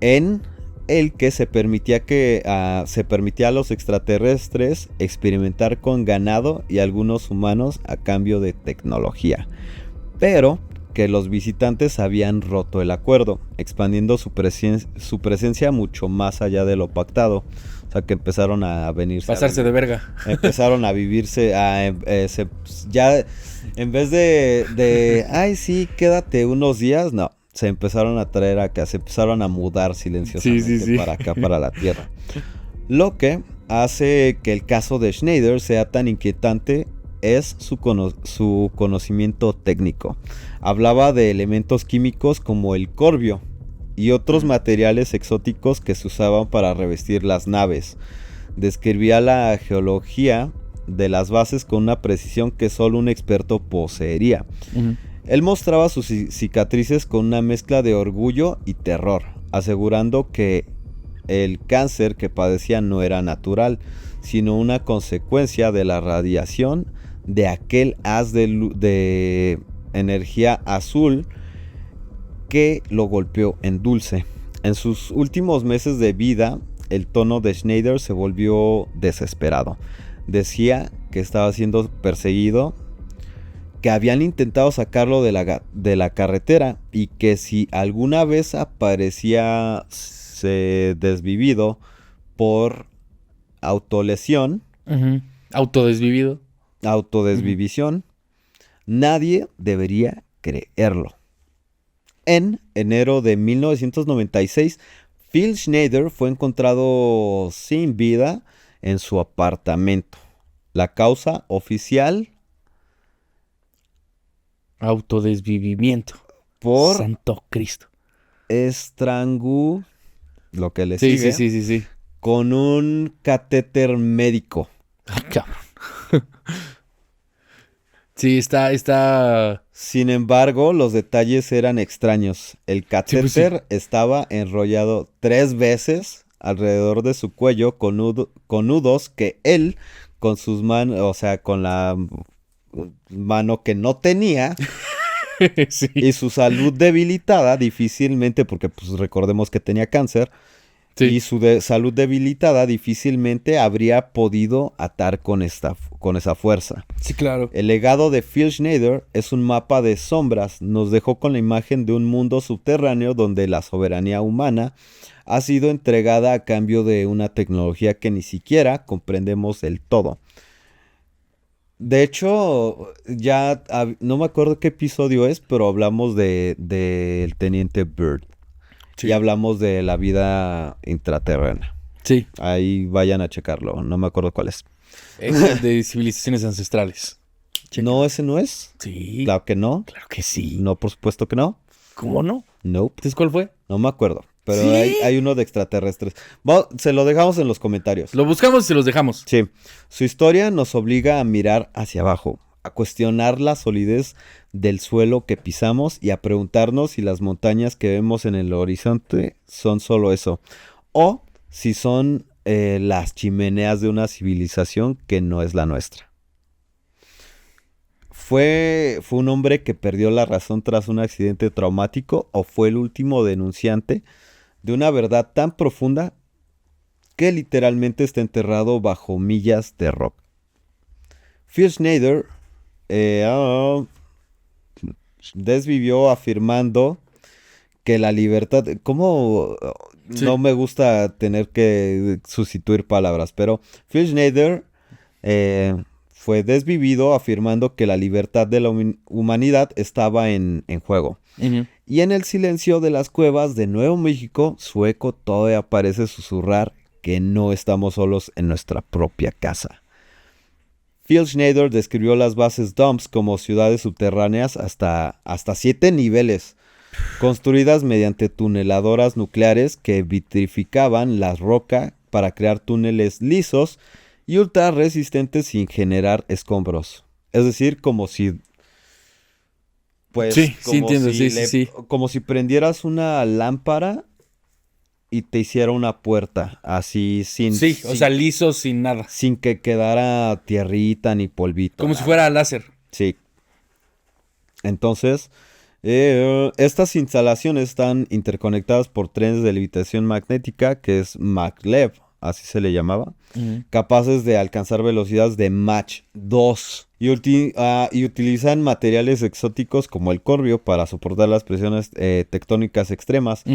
En el que se permitía a los extraterrestres experimentar con ganado y algunos humanos a cambio de tecnología. Pero que los visitantes habían roto el acuerdo, expandiendo su presencia mucho más allá de lo pactado. O sea, que empezaron a venirse... Pasarse de verga. Empezaron a vivirse... ya, en vez de... Ay, sí, quédate unos días. No, se empezaron a traer acá. Se empezaron a mudar silenciosamente para acá, para la Tierra. Lo que hace que el caso de Schneider sea tan inquietante es su conocimiento técnico. Hablaba de elementos químicos como el corbio y otros materiales exóticos que se usaban para revestir las naves. Describía la geología de las bases con una precisión que solo un experto poseería. Uh-huh. Él mostraba sus cicatrices con una mezcla de orgullo y terror, asegurando que el cáncer que padecía no era natural, sino una consecuencia de la radiación de aquel haz de energía azul que lo golpeó en dulce. En sus últimos meses de vida, el tono de Schneider se volvió desesperado. Decía que estaba siendo perseguido, que habían intentado sacarlo de la carretera y que si alguna vez aparecía desvivido por autolesión, uh-huh. Autodesvivisión, nadie debería creerlo. En enero de 1996, Phil Schneider fue encontrado sin vida en su apartamento. La causa oficial... autodesvivimiento. Por... Santo Cristo. Lo que le sigue. Sí. Con un catéter médico. Ay, cabrón. Sí, está... Sin embargo, los detalles eran extraños. El catéter estaba enrollado 3 veces alrededor de su cuello con nudos que él, con sus manos, o sea, con la mano que no tenía... Sí. Y su salud debilitada, difícilmente, porque pues recordemos que tenía cáncer, sí. Y su salud debilitada difícilmente habría podido atar con esa fuerza. Sí, claro. El legado de Phil Schneider es un mapa de sombras. Nos dejó con la imagen de un mundo subterráneo donde la soberanía humana ha sido entregada a cambio de una tecnología que ni siquiera comprendemos del todo. De hecho, ya no me acuerdo qué episodio es, pero hablamos del Teniente Byrd. Sí. Y hablamos de la vida intraterrena. Sí. Ahí vayan a checarlo, no me acuerdo cuál es. Es de civilizaciones ancestrales. Checa. ¿No, ese no es? Sí. Claro que no. Claro que sí. No, por supuesto que no. ¿Cómo no? Nope. ¿Entonces cuál fue? No me acuerdo. Pero ¿sí? hay uno de extraterrestres. Bueno, se lo dejamos en los comentarios. Lo buscamos y se los dejamos. Sí. Su historia nos obliga a mirar hacia abajo, a cuestionar la solidez del suelo que pisamos y a preguntarnos si las montañas que vemos en el horizonte son solo eso. O si son las chimeneas de una civilización que no es la nuestra. ¿Fue un hombre que perdió la razón tras un accidente traumático o fue el último denunciante de una verdad tan profunda que literalmente está enterrado bajo millas de rock? Phil Schneider desvivió afirmando que la libertad... ¿Cómo? Sí. No me gusta tener que sustituir palabras, pero Phil Schneider fue desvivido afirmando que la libertad de la humanidad estaba en juego. Uh-huh. Y en el silencio de las cuevas de Nuevo México, su eco todavía parece susurrar que no estamos solos en nuestra propia casa. Phil Schneider describió las bases dumps como ciudades subterráneas hasta 7 niveles, construidas mediante tuneladoras nucleares que vitrificaban la roca para crear túneles lisos y ultra resistentes sin generar escombros. Es decir, como si... Pues, sí, como sí entiendo, si sí. Como si prendieras una lámpara y te hiciera una puerta, así Sí, o sea, liso, sin nada. sin que quedara tierrita ni polvito. Como si fuera láser. Sí. Entonces, estas instalaciones están interconectadas por trenes de levitación magnética, que es maglev, así se le llamaba, capaces de alcanzar velocidades de Mach 2 y utilizan materiales exóticos como el corbio para soportar las presiones tectónicas extremas.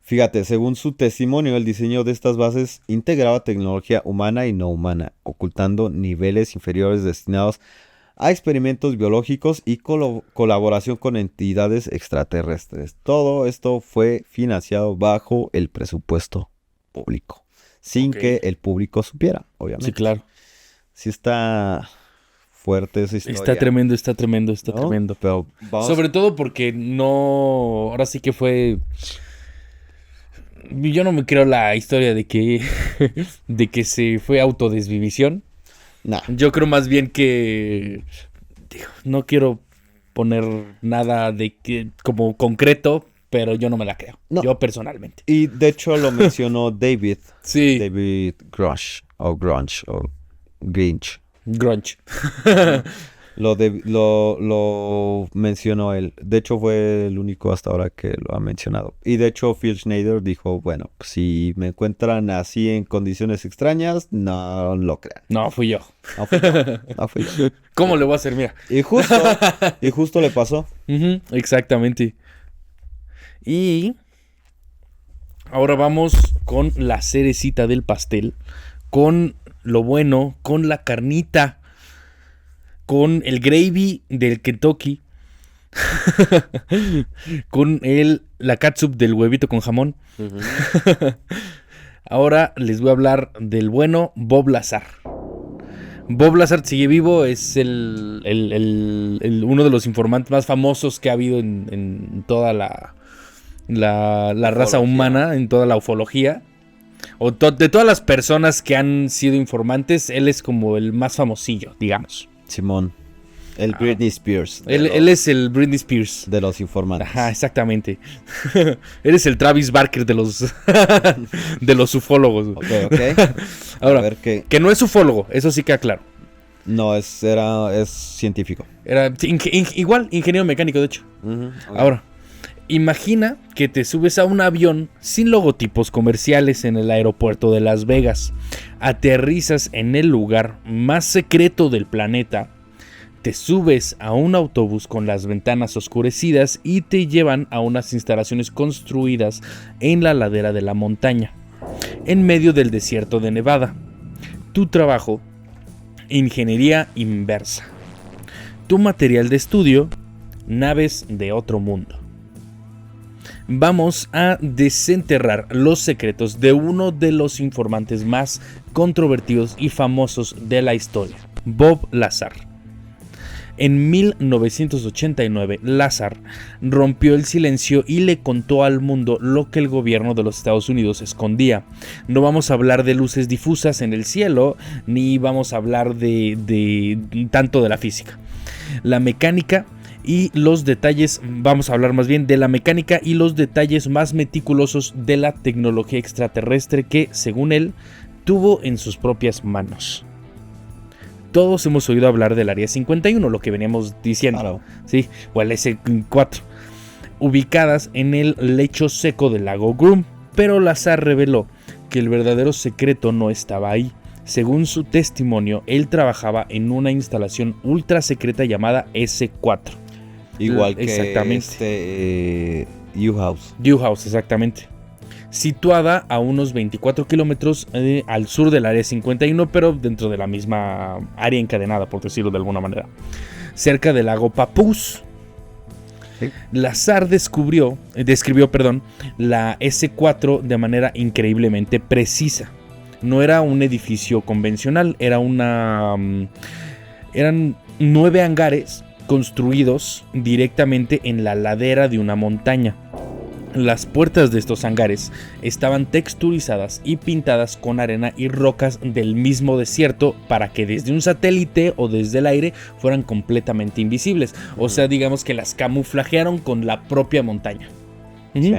Fíjate, según su testimonio, el diseño de estas bases integraba tecnología humana y no humana, ocultando niveles inferiores destinados a experimentos biológicos y colaboración con entidades extraterrestres. Todo esto fue financiado bajo el presupuesto público, sin que el público supiera, obviamente. Sí, claro. Sí está fuerte esa historia. Está tremendo. Pero sobre todo porque no... Ahora sí que fue... Yo no me creo la historia de que se fue autodesvivisión. Nah. Yo creo más bien que... no quiero poner nada de que como concreto, pero yo no me la creo. No. Yo personalmente. Y de hecho lo mencionó David. Sí. David Grush o Grunge o Grinch. Grunge. Lo mencionó él. De hecho fue el único hasta ahora que lo ha mencionado. Y de hecho Phil Schneider dijo, bueno, si me encuentran así en condiciones extrañas, no lo crean. No, fui yo. No fui yo. ¿Cómo le voy a hacer? Mira. Y justo le pasó. Exactamente. Y ahora vamos con la cerecita del pastel. Con lo bueno, con la carnita. Con el gravy del Kentucky. Con la catsup del huevito con jamón. Ahora les voy a hablar del bueno Bob Lazar. Bob Lazar sigue vivo, es uno de los informantes más famosos que ha habido en toda la raza humana, en toda la ufología. De todas las personas que han sido informantes, él es como el más famosillo, digamos. Simón, el Britney Spears. Él es el Britney Spears. De los informantes. Ajá, exactamente. Eres el Travis Barker de los ufólogos. Ok. Ahora, que no es ufólogo, eso sí queda claro. No, es científico. Era igual, ingeniero mecánico, de hecho. Okay. Ahora, imagina que te subes a un avión sin logotipos comerciales en el aeropuerto de Las Vegas. Aterrizas en el lugar más secreto del planeta. Te subes a un autobús con las ventanas oscurecidas y te llevan a unas instalaciones construidas en la ladera de la montaña, en medio del desierto de Nevada. Tu trabajo, ingeniería inversa. Tu material de estudio, naves de otro mundo. Vamos a desenterrar los secretos de uno de los informantes más controvertidos y famosos de la historia, Bob Lazar. En 1989, Lazar rompió el silencio y le contó al mundo lo que el gobierno de los Estados Unidos escondía. No vamos a hablar de luces difusas en el cielo, ni vamos a hablar de tanto de la física. La mecánica y los detalles, vamos a hablar más bien de la mecánica y los detalles más meticulosos de la tecnología extraterrestre que, según él, tuvo en sus propias manos. Todos hemos oído hablar del Área 51, lo que veníamos diciendo, claro. ¿Sí? O el S4, ubicadas en el lecho seco del lago Groom, pero Lazar reveló que el verdadero secreto no estaba ahí. Según su testimonio, él trabajaba en una instalación ultra secreta llamada S4. Igual que U-House. U-House, exactamente. Situada a unos 24 kilómetros al sur del Área 51, pero dentro de la misma área encadenada, por decirlo de alguna manera. Cerca del lago Papoose. Lazar describió, la S4 de manera increíblemente precisa. No era un edificio convencional, eran 9 hangares construidos directamente en la ladera de una montaña. Las puertas de estos hangares estaban texturizadas y pintadas con arena y rocas del mismo desierto para que desde un satélite o desde el aire fueran completamente invisibles. O sea, digamos que las camuflajearon con la propia montaña. Sí.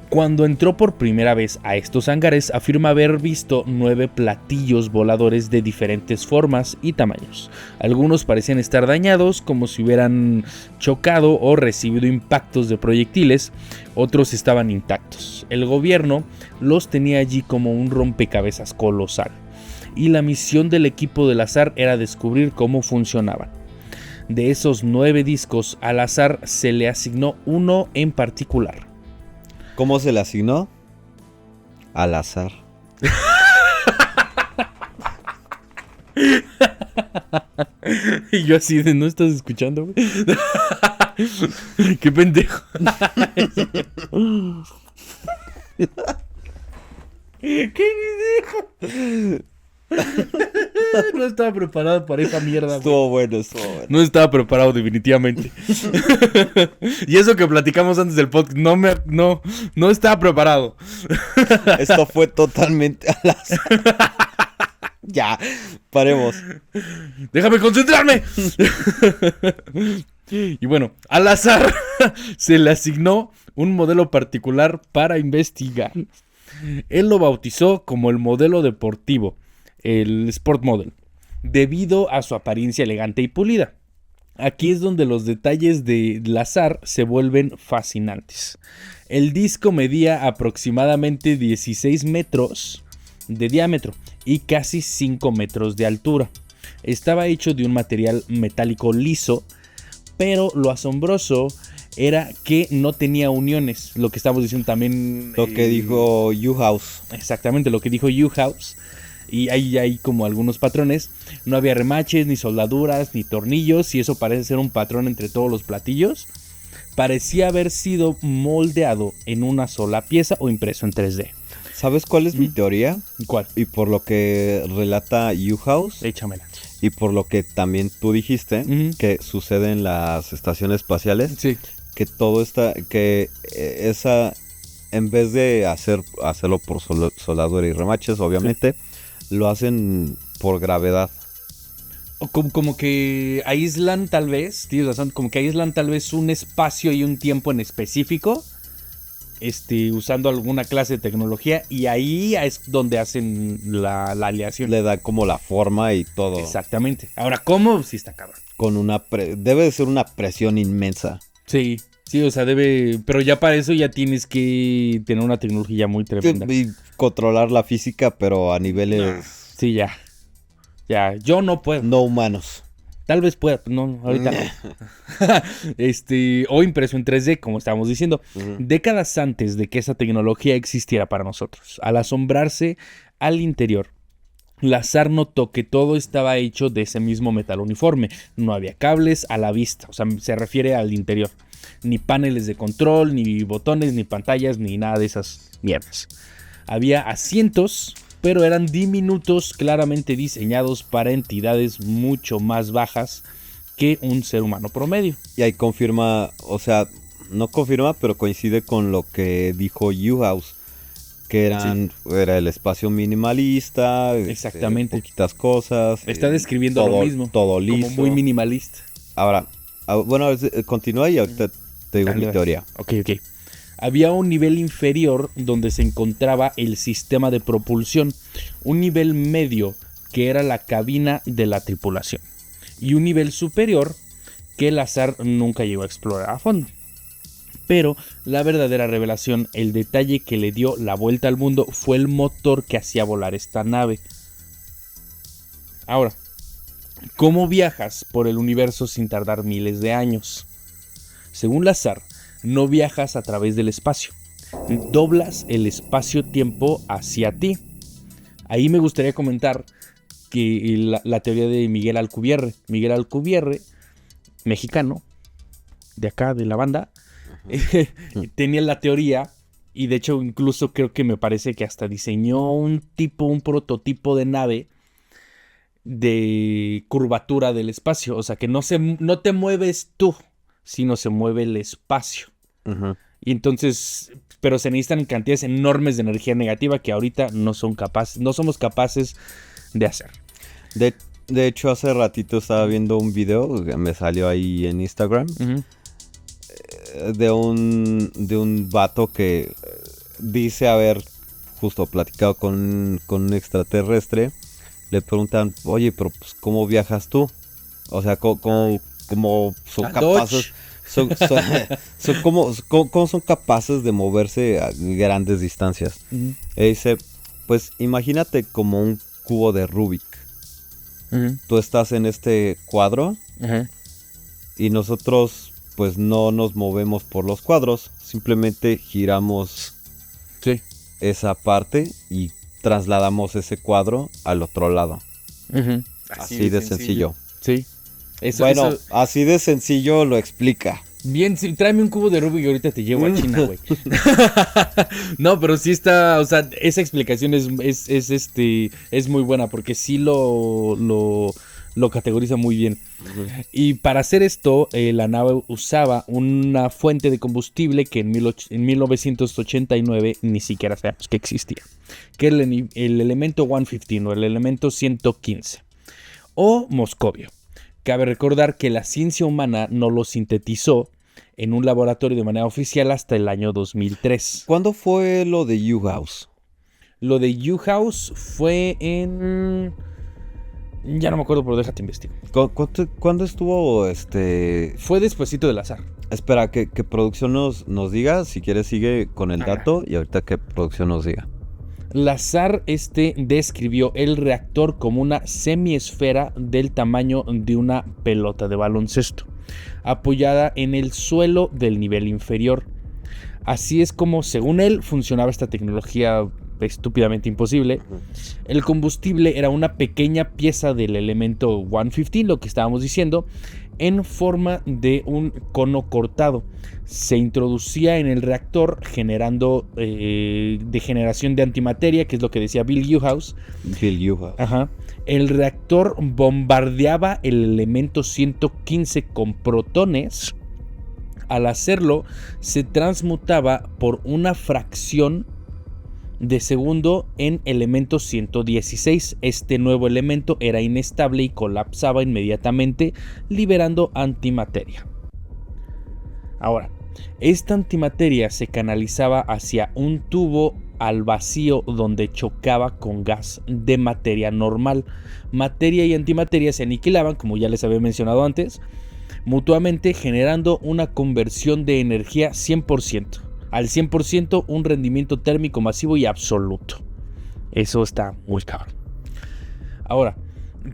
Cuando entró por primera vez a estos hangares, afirma haber visto 9 platillos voladores de diferentes formas y tamaños. Algunos parecían estar dañados, como si hubieran chocado o recibido impactos de proyectiles. Otros estaban intactos. El gobierno los tenía allí como un rompecabezas colosal. Y la misión del equipo de Lazar era descubrir cómo funcionaban. De esos 9 discos, a Lazar se le asignó uno en particular. ¿Cómo se le asignó? Al azar. Y yo así de, ¿no estás escuchando, güey? Qué pendejo. ¿Qué pendejo? No estaba preparado para esa mierda. Estuvo bueno. No estaba preparado definitivamente. Y eso que platicamos antes del podcast, no estaba preparado. Esto fue totalmente al azar. Ya, paremos. Déjame concentrarme. Y bueno, al azar se le asignó un modelo particular para investigar. Él lo bautizó como el modelo deportivo, el Sport Model, debido a su apariencia elegante y pulida. Aquí es donde los detalles de Lazar se vuelven fascinantes. El disco medía aproximadamente 16 metros de diámetro y casi 5 metros de altura. Estaba hecho de un material metálico liso, pero lo asombroso era que no tenía uniones, lo que estamos diciendo también. Lo que dijo U-House. Exactamente, lo que dijo U-House. Y ahí hay como algunos patrones. No había remaches, ni soldaduras, ni tornillos. Y eso parece ser un patrón entre todos los platillos. Parecía haber sido moldeado en una sola pieza o impreso en 3D. ¿Sabes cuál es mi teoría? ¿Cuál? Y por lo que relata U-House. Échamela. Y por lo que también tú dijiste, que sucede en las estaciones espaciales. Sí. Que todo está, que esa, en vez de hacerlo por soldadura y remaches, obviamente, lo hacen por gravedad. O como que aíslan tal vez, tienes razón, como que aíslan tal vez un espacio y un tiempo en específico, usando alguna clase de tecnología, y ahí es donde hacen la aleación. Le da como la forma y todo. Exactamente. Ahora, ¿cómo? Sí está cabrón. Con debe de ser una presión inmensa. Sí, o sea, pero ya para eso ya tienes que tener una tecnología muy tremenda. Y controlar la física, pero a niveles... Sí, ya, yo no puedo. No humanos. Tal vez pueda, no, ahorita no. O impreso en 3D, como estábamos diciendo. Décadas antes de que esa tecnología existiera para nosotros. Al asombrarse al interior, Lazar notó que todo estaba hecho de ese mismo metal uniforme. No había cables a la vista, o sea, se refiere al interior. Ni paneles de control, ni botones, ni pantallas, ni nada de esas mierdas. Había asientos, pero eran diminutos, claramente diseñados para entidades mucho más bajas que un ser humano promedio. Y ahí confirma, o sea, no confirma, pero coincide con lo que dijo U-House. Que era el espacio minimalista. Exactamente. Poquitas cosas. Está describiendo todo, lo mismo. Todo liso. Como muy minimalista. Ahora, bueno, continúa y ahorita te digo mi teoría. Ok. Había un nivel inferior donde se encontraba el sistema de propulsión. Un nivel medio que era la cabina de la tripulación. Y un nivel superior que Lazar nunca llegó a explorar a fondo. Pero la verdadera revelación, el detalle que le dio la vuelta al mundo, fue el motor que hacía volar esta nave. Ahora, ¿cómo viajas por el universo sin tardar miles de años? Según Lazar, no viajas a través del espacio. Doblas el espacio-tiempo hacia ti. Ahí me gustaría comentar que la teoría de Miguel Alcubierre. Miguel Alcubierre, mexicano, de acá, de la banda, tenía la teoría, y de hecho incluso creo que me parece que hasta diseñó un prototipo de nave de curvatura del espacio. O sea, que no te mueves tú, sino se mueve el espacio. Uh-huh. Y entonces, pero se necesitan cantidades enormes de energía negativa que ahorita no somos capaces de hacer. De hecho, hace ratito estaba viendo un video que me salió ahí en Instagram, de un vato que dice haber justo platicado con un extraterrestre. Le preguntan, oye, pero pues, ¿cómo viajas tú? O sea, ¿cómo son capaces? ¿Cómo son capaces de moverse a grandes distancias? Uh-huh. Y dice, pues imagínate como un cubo de Rubik. Uh-huh. Tú estás en este cuadro, uh-huh, y nosotros pues no nos movemos por los cuadros, simplemente giramos, sí, esa parte y trasladamos ese cuadro al otro lado. Uh-huh. Así de sencillo. Sí. Eso... así de sencillo lo explica. Bien, sí, tráeme un cubo de Rubik y ahorita te llevo a China, güey. No, pero sí está, o sea, esa explicación es muy buena porque sí lo categoriza muy bien. Uh-huh. Y para hacer esto, la nave usaba una fuente de combustible que en 1989 ni siquiera sabíamos que existía, que es el elemento 115 o el elemento 115 o moscovio. Cabe recordar que la ciencia humana no lo sintetizó en un laboratorio de manera oficial hasta el año 2003. ¿Cuándo fue lo de U-House? Lo de U-House fue en... Ya no me acuerdo, pero déjate investigar. ¿Cuándo estuvo Fue despuesito del azar. Espera, que producción nos diga. Si quieres sigue con el dato y ahorita que producción nos diga. Lazar describió el reactor como una semiesfera del tamaño de una pelota de baloncesto, apoyada en el suelo del nivel inferior. Así es como, según él, funcionaba esta tecnología estúpidamente imposible. El combustible era una pequeña pieza del elemento 115, lo que estábamos diciendo, en forma de un cono cortado. Se introducía en el reactor generando degeneración de antimateria, que es lo que decía Bill U-House. Ajá. El reactor bombardeaba el elemento 115 con protones. Al hacerlo, se transmutaba por una fracción de segundo en elemento 116. Este nuevo elemento era inestable y colapsaba inmediatamente, liberando antimateria. Ahora, esta antimateria se canalizaba hacia un tubo al vacío donde chocaba con gas de materia normal. Materia y antimateria se aniquilaban, como ya les había mencionado antes, mutuamente, generando una conversión de energía 100%. Al 100%, un rendimiento térmico masivo y absoluto. Eso está muy cabrón. Ahora,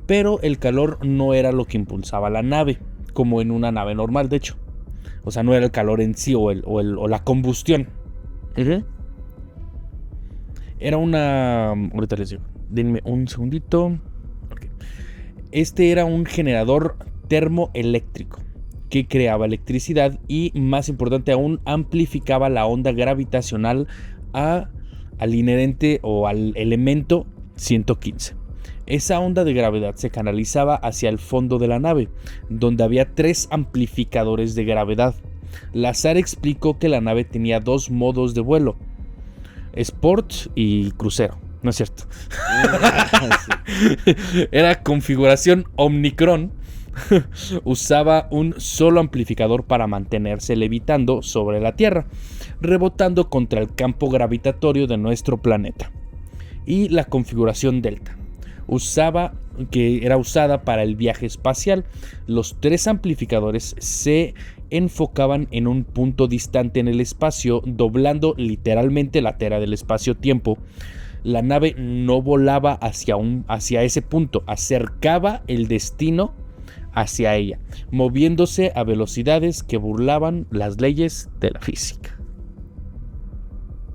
pero el calor no era lo que impulsaba la nave, como en una nave normal, de hecho. O sea, no era el calor en sí o la combustión. Uh-huh. Era una... Ahorita les digo. Denme un segundito. Okay. Era un generador termoeléctrico que creaba electricidad y, más importante aún, amplificaba la onda gravitacional al inherente o al elemento 115. Esa onda de gravedad se canalizaba hacia el fondo de la nave, donde había 3 amplificadores de gravedad. Lazar explicó que la nave tenía 2 modos de vuelo: Sport y crucero. No es cierto. Era configuración Omicron. Usaba un solo amplificador para mantenerse levitando sobre la Tierra, rebotando contra el campo gravitatorio de nuestro planeta. Y la configuración Delta, que era usada para el viaje espacial. Los 3 amplificadores se enfocaban en un punto distante en el espacio, doblando literalmente la tela del espacio-tiempo. La nave no volaba hacia ese punto, acercaba el destino hacia ella, moviéndose a velocidades que burlaban las leyes de la física.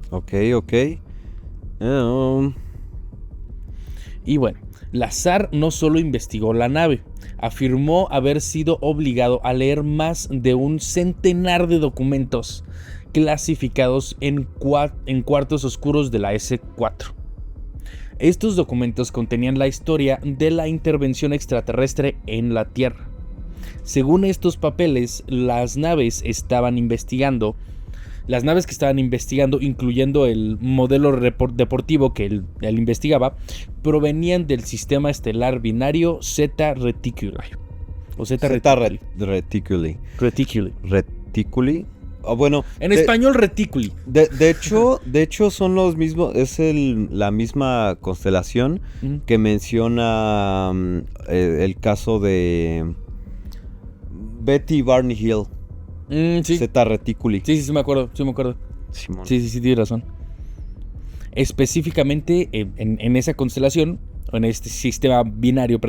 Ok. Y bueno, Lazar no solo investigó la nave, afirmó haber sido obligado a leer más de un centenar de documentos clasificados en cuartos oscuros de la S-4. Estos documentos contenían la historia de la intervención extraterrestre en la Tierra. Según estos papeles, las naves que estaban investigando, incluyendo el modelo deportivo que él investigaba, provenían del sistema estelar binario Zeta Reticuli. O Zeta Reticuli. Reticuli. Bueno, en español, Reticuli. De hecho, son los mismos. Es la misma constelación que menciona el caso de Betty Barney Hill. Sí. Zeta Reticuli. Sí, me acuerdo. Simón. Sí, tienes razón. Específicamente en esa constelación, en este sistema binario,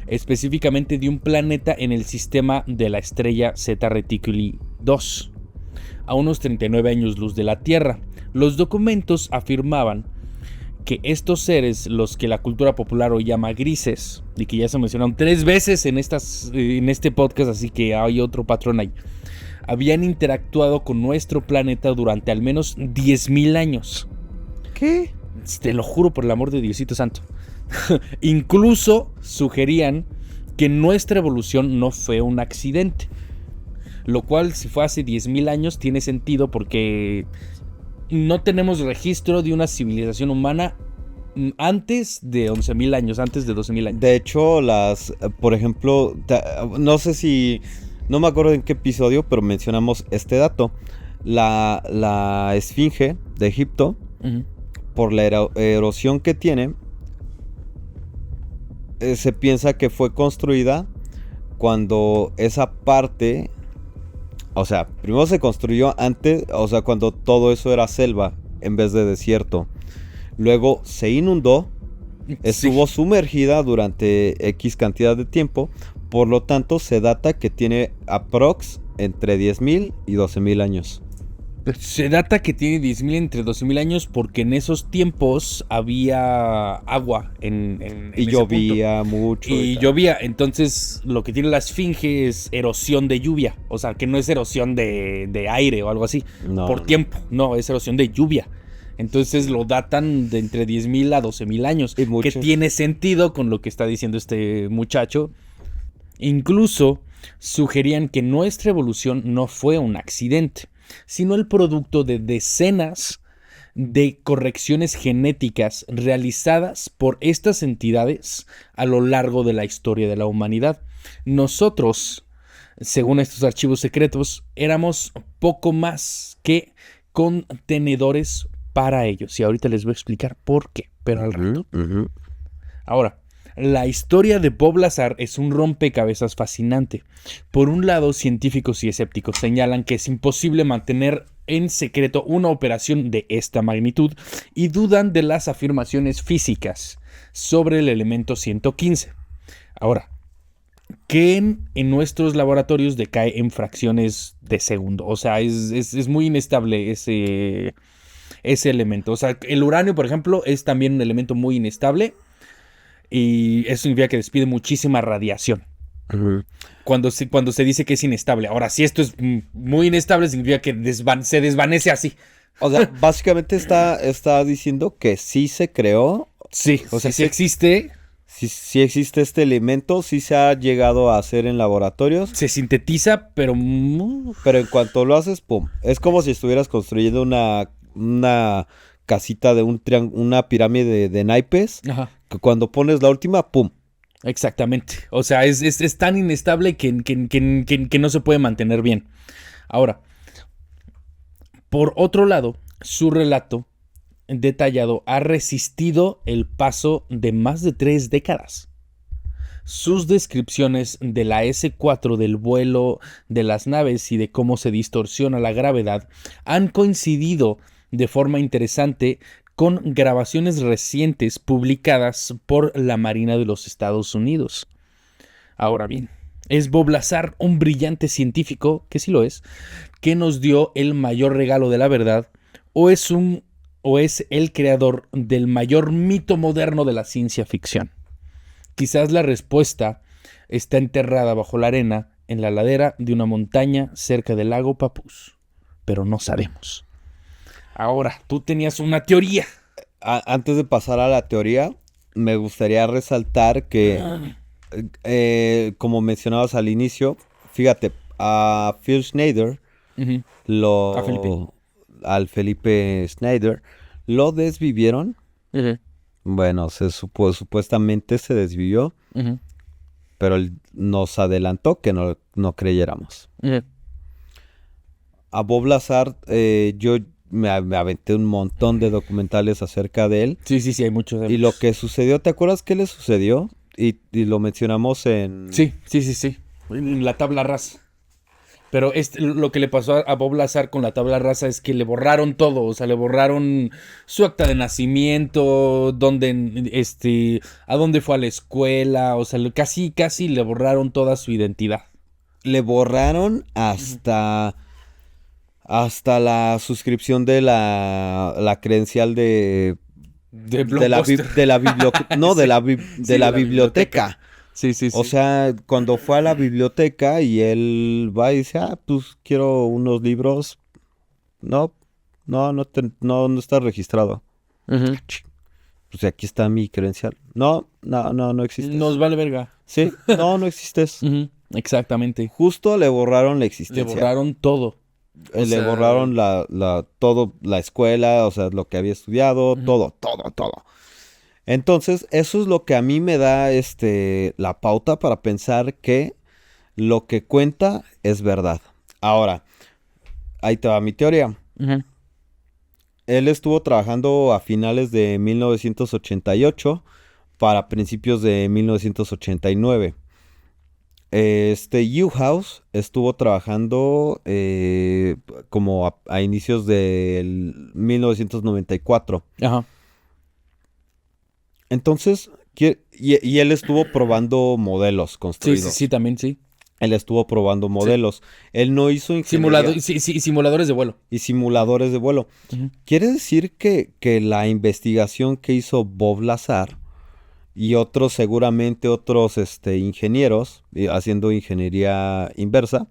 específicamente de un planeta en el sistema de la estrella Zeta Reticuli 2, a unos 39 años luz de la Tierra. Los documentos afirmaban que estos seres, los que la cultura popular hoy llama grises, y que ya se mencionaron 3 veces en este podcast, así que hay otro patrón ahí, habían interactuado con nuestro planeta durante al menos 10,000 años. ¿Qué? Te lo juro por el amor de Diosito Santo. Incluso sugerían que nuestra evolución no fue un accidente. Lo cual, si fue hace 10,000 años, tiene sentido porque no tenemos registro de una civilización humana antes de 11,000 años, antes de 12,000 años. De hecho, por ejemplo, no sé si, no me acuerdo en qué episodio, pero mencionamos este dato. La Esfinge de Egipto, por la erosión que tiene, se piensa que fue construida cuando esa parte... O sea, primero se construyó antes, cuando todo eso era selva en vez de desierto. Luego se inundó, estuvo sumergida durante X cantidad de tiempo. Por lo tanto, se data que tiene aprox entre 10,000 y 12,000 años. Se data que tiene 10,000 entre 12,000 años porque en esos tiempos había agua y llovía mucho. Y llovía, entonces lo que tiene la esfinge es erosión de lluvia. O sea, que no es erosión de aire o algo así. Tiempo, no, es erosión de lluvia. Entonces lo datan de entre 10,000 a 12,000 años. Que tiene sentido con lo que está diciendo este muchacho. Incluso sugerían que nuestra evolución no fue un accidente, sino el producto de decenas de correcciones genéticas realizadas por estas entidades a lo largo de la historia de la humanidad. Nosotros, según estos archivos secretos, éramos poco más que contenedores para ellos. Y ahorita les voy a explicar por qué, pero al rato. Ahora, la historia de Bob Lazar es un rompecabezas fascinante. Por un lado, científicos y escépticos señalan que es imposible mantener en secreto una operación de esta magnitud y dudan de las afirmaciones físicas sobre el elemento 115. Ahora, que en nuestros laboratorios decae en fracciones de segundo. O sea, es muy inestable ese elemento. O sea, el uranio, por ejemplo, es también un elemento muy inestable. Y eso significa que despide muchísima radiación. Cuando se dice que es inestable. Ahora, si esto es muy inestable, significa que se desvanece así. O sea, básicamente está diciendo que sí se creó. Sí, o sea, sí existe. Sí existe este elemento, sí se ha llegado a hacer en laboratorios. Se sintetiza, pero en cuanto lo haces, pum. Es como si estuvieras construyendo una casita de una pirámide de naipes. Ajá. Que cuando pones la última, ¡pum! Exactamente. O sea, es tan inestable que no se puede mantener bien. Ahora, por otro lado, su relato detallado ha resistido el paso de más de 3 décadas. Sus descripciones de la S-4, del vuelo de las naves y de cómo se distorsiona la gravedad han coincidido de forma interesante con grabaciones recientes publicadas por la Marina de los Estados Unidos. Ahora bien, ¿es Bob Lazar un brillante científico, que sí lo es, que nos dio el mayor regalo de la verdad, o es un o es el creador del mayor mito moderno de la ciencia ficción? Quizás la respuesta está enterrada bajo la arena en la ladera de una montaña cerca del lago Papús, pero no sabemos. Ahora, tú tenías una teoría. Antes de pasar a la teoría, me gustaría resaltar que, como mencionabas al inicio, fíjate, a Phil Schneider, al Felipe Schneider, lo desvivieron. Bueno, supuestamente se desvivió, pero él nos adelantó que no creyéramos. A Bob Lazar, yo me aventé un montón de documentales acerca de él. Sí, hay muchos. Y lo que sucedió, ¿te acuerdas qué le sucedió? Y lo mencionamos en... Sí. En la tabla rasa. Pero lo que le pasó a Bob Lazar con la tabla rasa es que le borraron todo. O sea, le borraron su acta de nacimiento, a dónde fue a la escuela. O sea, casi le borraron toda su identidad. Le borraron hasta la suscripción de la credencial de la biblioteca. Sí. O sea, cuando fue a la biblioteca y él va y dice, pues quiero unos libros. No está registrado. Pues aquí está mi credencial. No existes. Nos vale verga. Sí, no existes. Exactamente. Justo le borraron la existencia. Le borraron todo. Le borraron todo, la escuela, o sea, lo que había estudiado, todo. Entonces, eso es lo que a mí me da la pauta para pensar que lo que cuenta es verdad. Ahora, ahí te va mi teoría. Él estuvo trabajando a finales de 1988 para principios de 1989. U-House estuvo trabajando como a inicios del 1994. Ajá. Entonces, y él estuvo probando modelos construidos. Sí, también, sí. Él estuvo probando modelos. Él no hizo ingeniería. Simuladores de vuelo. Y simuladores de vuelo. Quiere decir que la investigación que hizo Bob Lazar y seguramente otros ingenieros haciendo ingeniería inversa,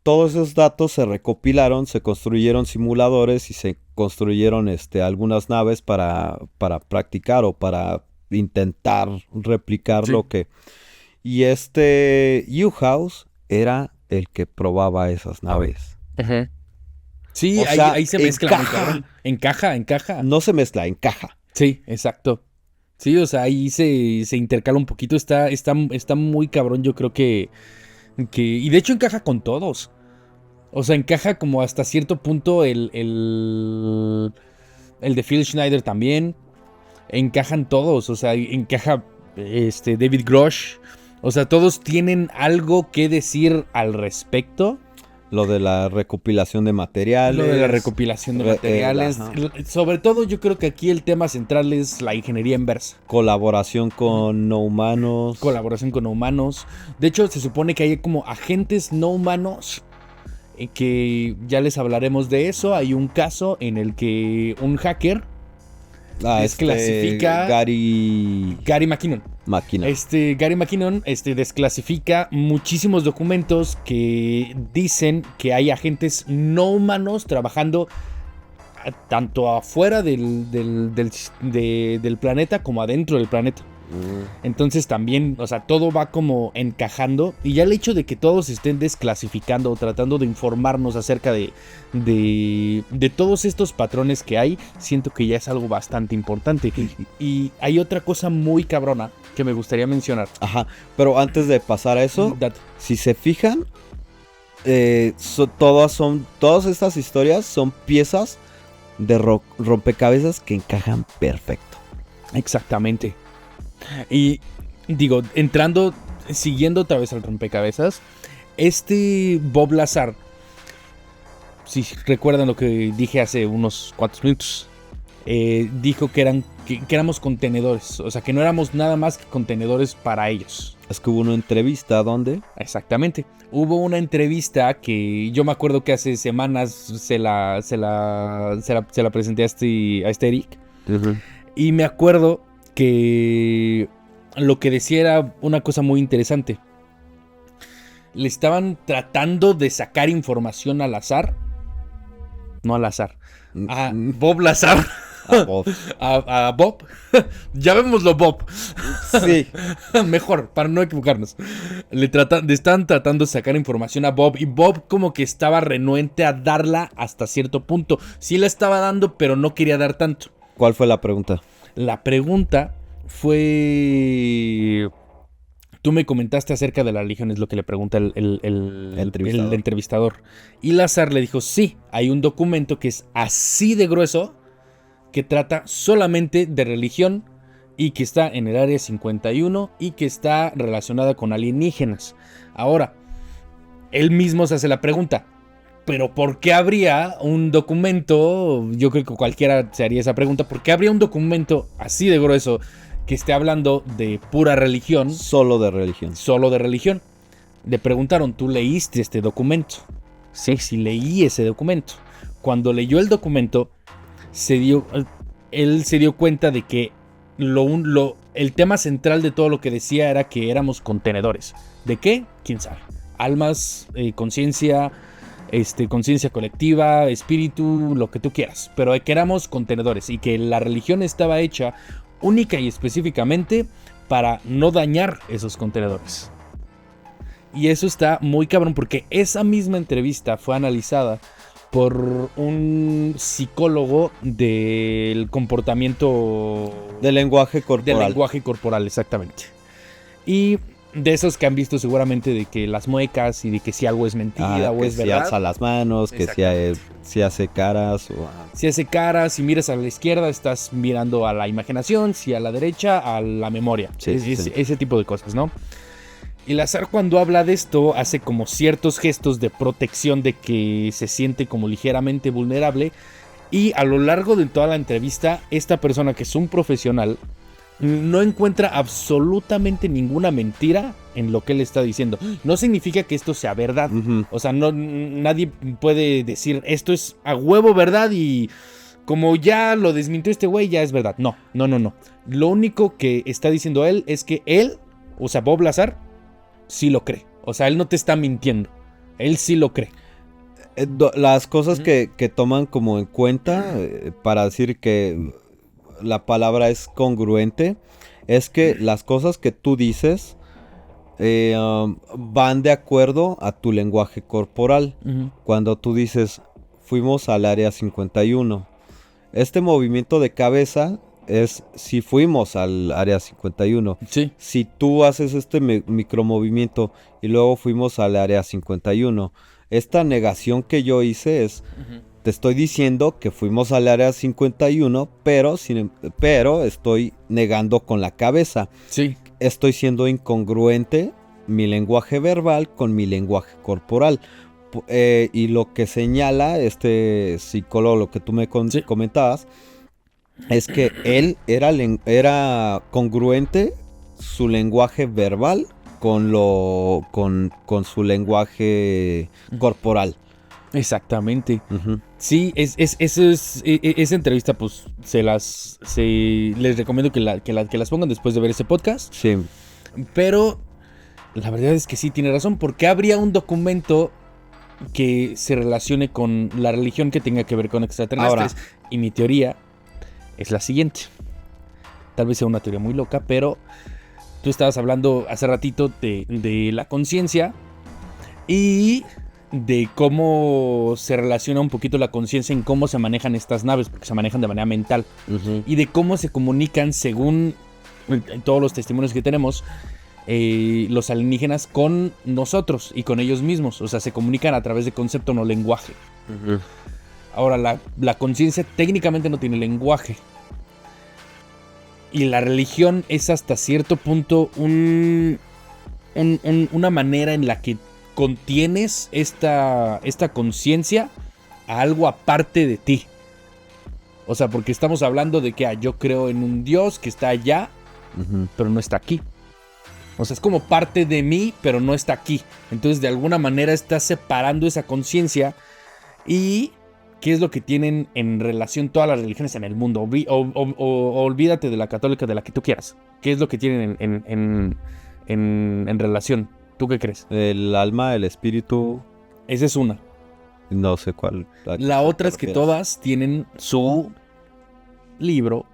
todos esos datos se recopilaron, se construyeron simuladores y se construyeron algunas naves para practicar o para intentar replicar lo que... Y U-House era el que probaba esas naves. Sí, ahí se mezcla. Encaja. No se mezcla, encaja. Sí, exacto. Sí, o sea, ahí se intercala un poquito. Está muy cabrón, yo creo que... Y de hecho encaja con todos. O sea, encaja como hasta cierto punto el de Phil Schneider también. Encajan todos, o sea, encaja David Grosh. O sea, todos tienen algo que decir al respecto. Lo de la recopilación de materiales. Sobre todo yo creo que aquí el tema central es la ingeniería inversa. Colaboración con no humanos. De hecho, se supone que hay como agentes no humanos, que ya les hablaremos de eso. Hay un caso en el que un hacker desclasifica... Gary McKinnon. Gary McKinnon desclasifica muchísimos documentos que dicen que hay agentes no humanos trabajando tanto afuera del planeta como adentro del planeta. Entonces también, o sea, todo va como encajando. Y ya el hecho de que todos estén desclasificando o tratando de informarnos acerca de todos estos patrones que hay, siento que ya es algo bastante importante. Y hay otra cosa muy cabrona que me gustaría mencionar. Ajá, pero antes de pasar a eso, si se fijan, todas estas historias son piezas de rompecabezas que encajan perfecto. Exactamente. Y digo, siguiendo otra vez al rompecabezas, Bob Lazar, si recuerdan lo que dije hace unos cuantos minutos, dijo que éramos contenedores, o sea, que no éramos nada más que contenedores para ellos. Es que hubo una entrevista, ¿dónde? Exactamente. Hubo una entrevista que yo me acuerdo que hace semanas se la presenté a este Eric. Uh-huh. Y me acuerdo que lo que decía era una cosa muy interesante. Le estaban tratando de sacar información al azar. No al azar. A Bob Lazar. A Bob. A Bob. Llamémoslo Bob. Sí. Mejor, para no equivocarnos. Le están tratando de sacar información a Bob. Y Bob como que estaba renuente a darla hasta cierto punto. Sí la estaba dando, pero no quería dar tanto. ¿Cuál fue la pregunta? La pregunta fue... Tú me comentaste acerca de la religión, es lo que le pregunta el entrevistador. Y Lazar le dijo, sí, hay un documento que es así de grueso, que trata solamente de religión y que está en el área 51 y que está relacionada con alienígenas. Ahora, él mismo se hace la pregunta, ¿pero por qué habría un documento? Yo creo que cualquiera se haría esa pregunta. ¿Por qué habría un documento así de grueso que esté hablando de pura religión? Solo de religión. Solo de religión. Le preguntaron, ¿tú leíste este documento? Sí, leí ese documento. Cuando leyó el documento, él se dio cuenta de que el tema central de todo lo que decía era que éramos contenedores. ¿De qué? ¿Quién sabe? Almas, conciencia, conciencia colectiva, espíritu, lo que tú quieras. Pero que éramos contenedores y que la religión estaba hecha única y específicamente para no dañar esos contenedores. Y eso está muy cabrón porque esa misma entrevista fue analizada por un psicólogo del comportamiento... Del lenguaje corporal. Del lenguaje corporal, exactamente. Y de esos que han visto seguramente de que las muecas y de que si algo es mentira o es verdad. Que si alza las manos, que si hace caras. Si hace caras, si miras a la izquierda estás mirando a la imaginación, si a la derecha a la memoria. Sí. Ese tipo de cosas, ¿no? Y Lazar cuando habla de esto hace como ciertos gestos de protección de que se siente como ligeramente vulnerable. Y a lo largo de toda la entrevista, esta persona que es un profesional no encuentra absolutamente ninguna mentira en lo que él está diciendo. No significa que esto sea verdad. Uh-huh. O sea, nadie puede decir esto es a huevo verdad y como ya lo desmintió este güey, ya es verdad. No. Lo único que está diciendo él es que él, o sea, Bob Lazar, sí lo cree. O sea, él no te está mintiendo. Él sí lo cree. Las cosas que toman como en cuenta para decir que la palabra es congruente es que las cosas que tú dices van de acuerdo a tu lenguaje corporal. Uh-huh. Cuando tú dices fuimos al área 51, este movimiento de cabeza es si fuimos al área 51. Sí. Si tú haces este micromovimiento y luego fuimos al área 51, esta negación que yo hice es, uh-huh, te estoy diciendo que fuimos al área 51, pero estoy negando con la cabeza. Sí. Estoy siendo incongruente mi lenguaje verbal con mi lenguaje corporal. Y lo que señala este psicólogo, lo que tú me comentabas, es que él era congruente su lenguaje verbal con su lenguaje corporal. Exactamente. Uh-huh. Sí, esa entrevista, pues les recomiendo que las pongan después de ver ese podcast. Sí. Pero la verdad es que sí tiene razón, porque habría un documento que se relacione con la religión que tenga que ver con extraterrestres. Ahora, y mi teoría es la siguiente. Tal vez sea una teoría muy loca, pero tú estabas hablando hace ratito de la conciencia y de cómo se relaciona un poquito la conciencia en cómo se manejan estas naves, porque se manejan de manera mental. Uh-huh. Y de cómo se comunican, según todos los testimonios que tenemos, los alienígenas con nosotros y con ellos mismos. O sea, se comunican a través de concepto, no lenguaje. Uh-huh. Ahora, la conciencia técnicamente no tiene lenguaje. Y la religión es hasta cierto punto una manera en la que contienes esta conciencia a algo aparte de ti. O sea, porque estamos hablando de que yo creo en un Dios que está allá, pero no está aquí. O sea, es como parte de mí, pero no está aquí. Entonces, de alguna manera estás separando esa conciencia. ¿Y qué es lo que tienen en relación todas las religiones en el mundo? O olvídate de la católica, de la que tú quieras. ¿Qué es lo que tienen en relación? ¿Tú qué crees? El alma, el espíritu. Esa es una. No sé cuál. La otra es que todas tienen su libro,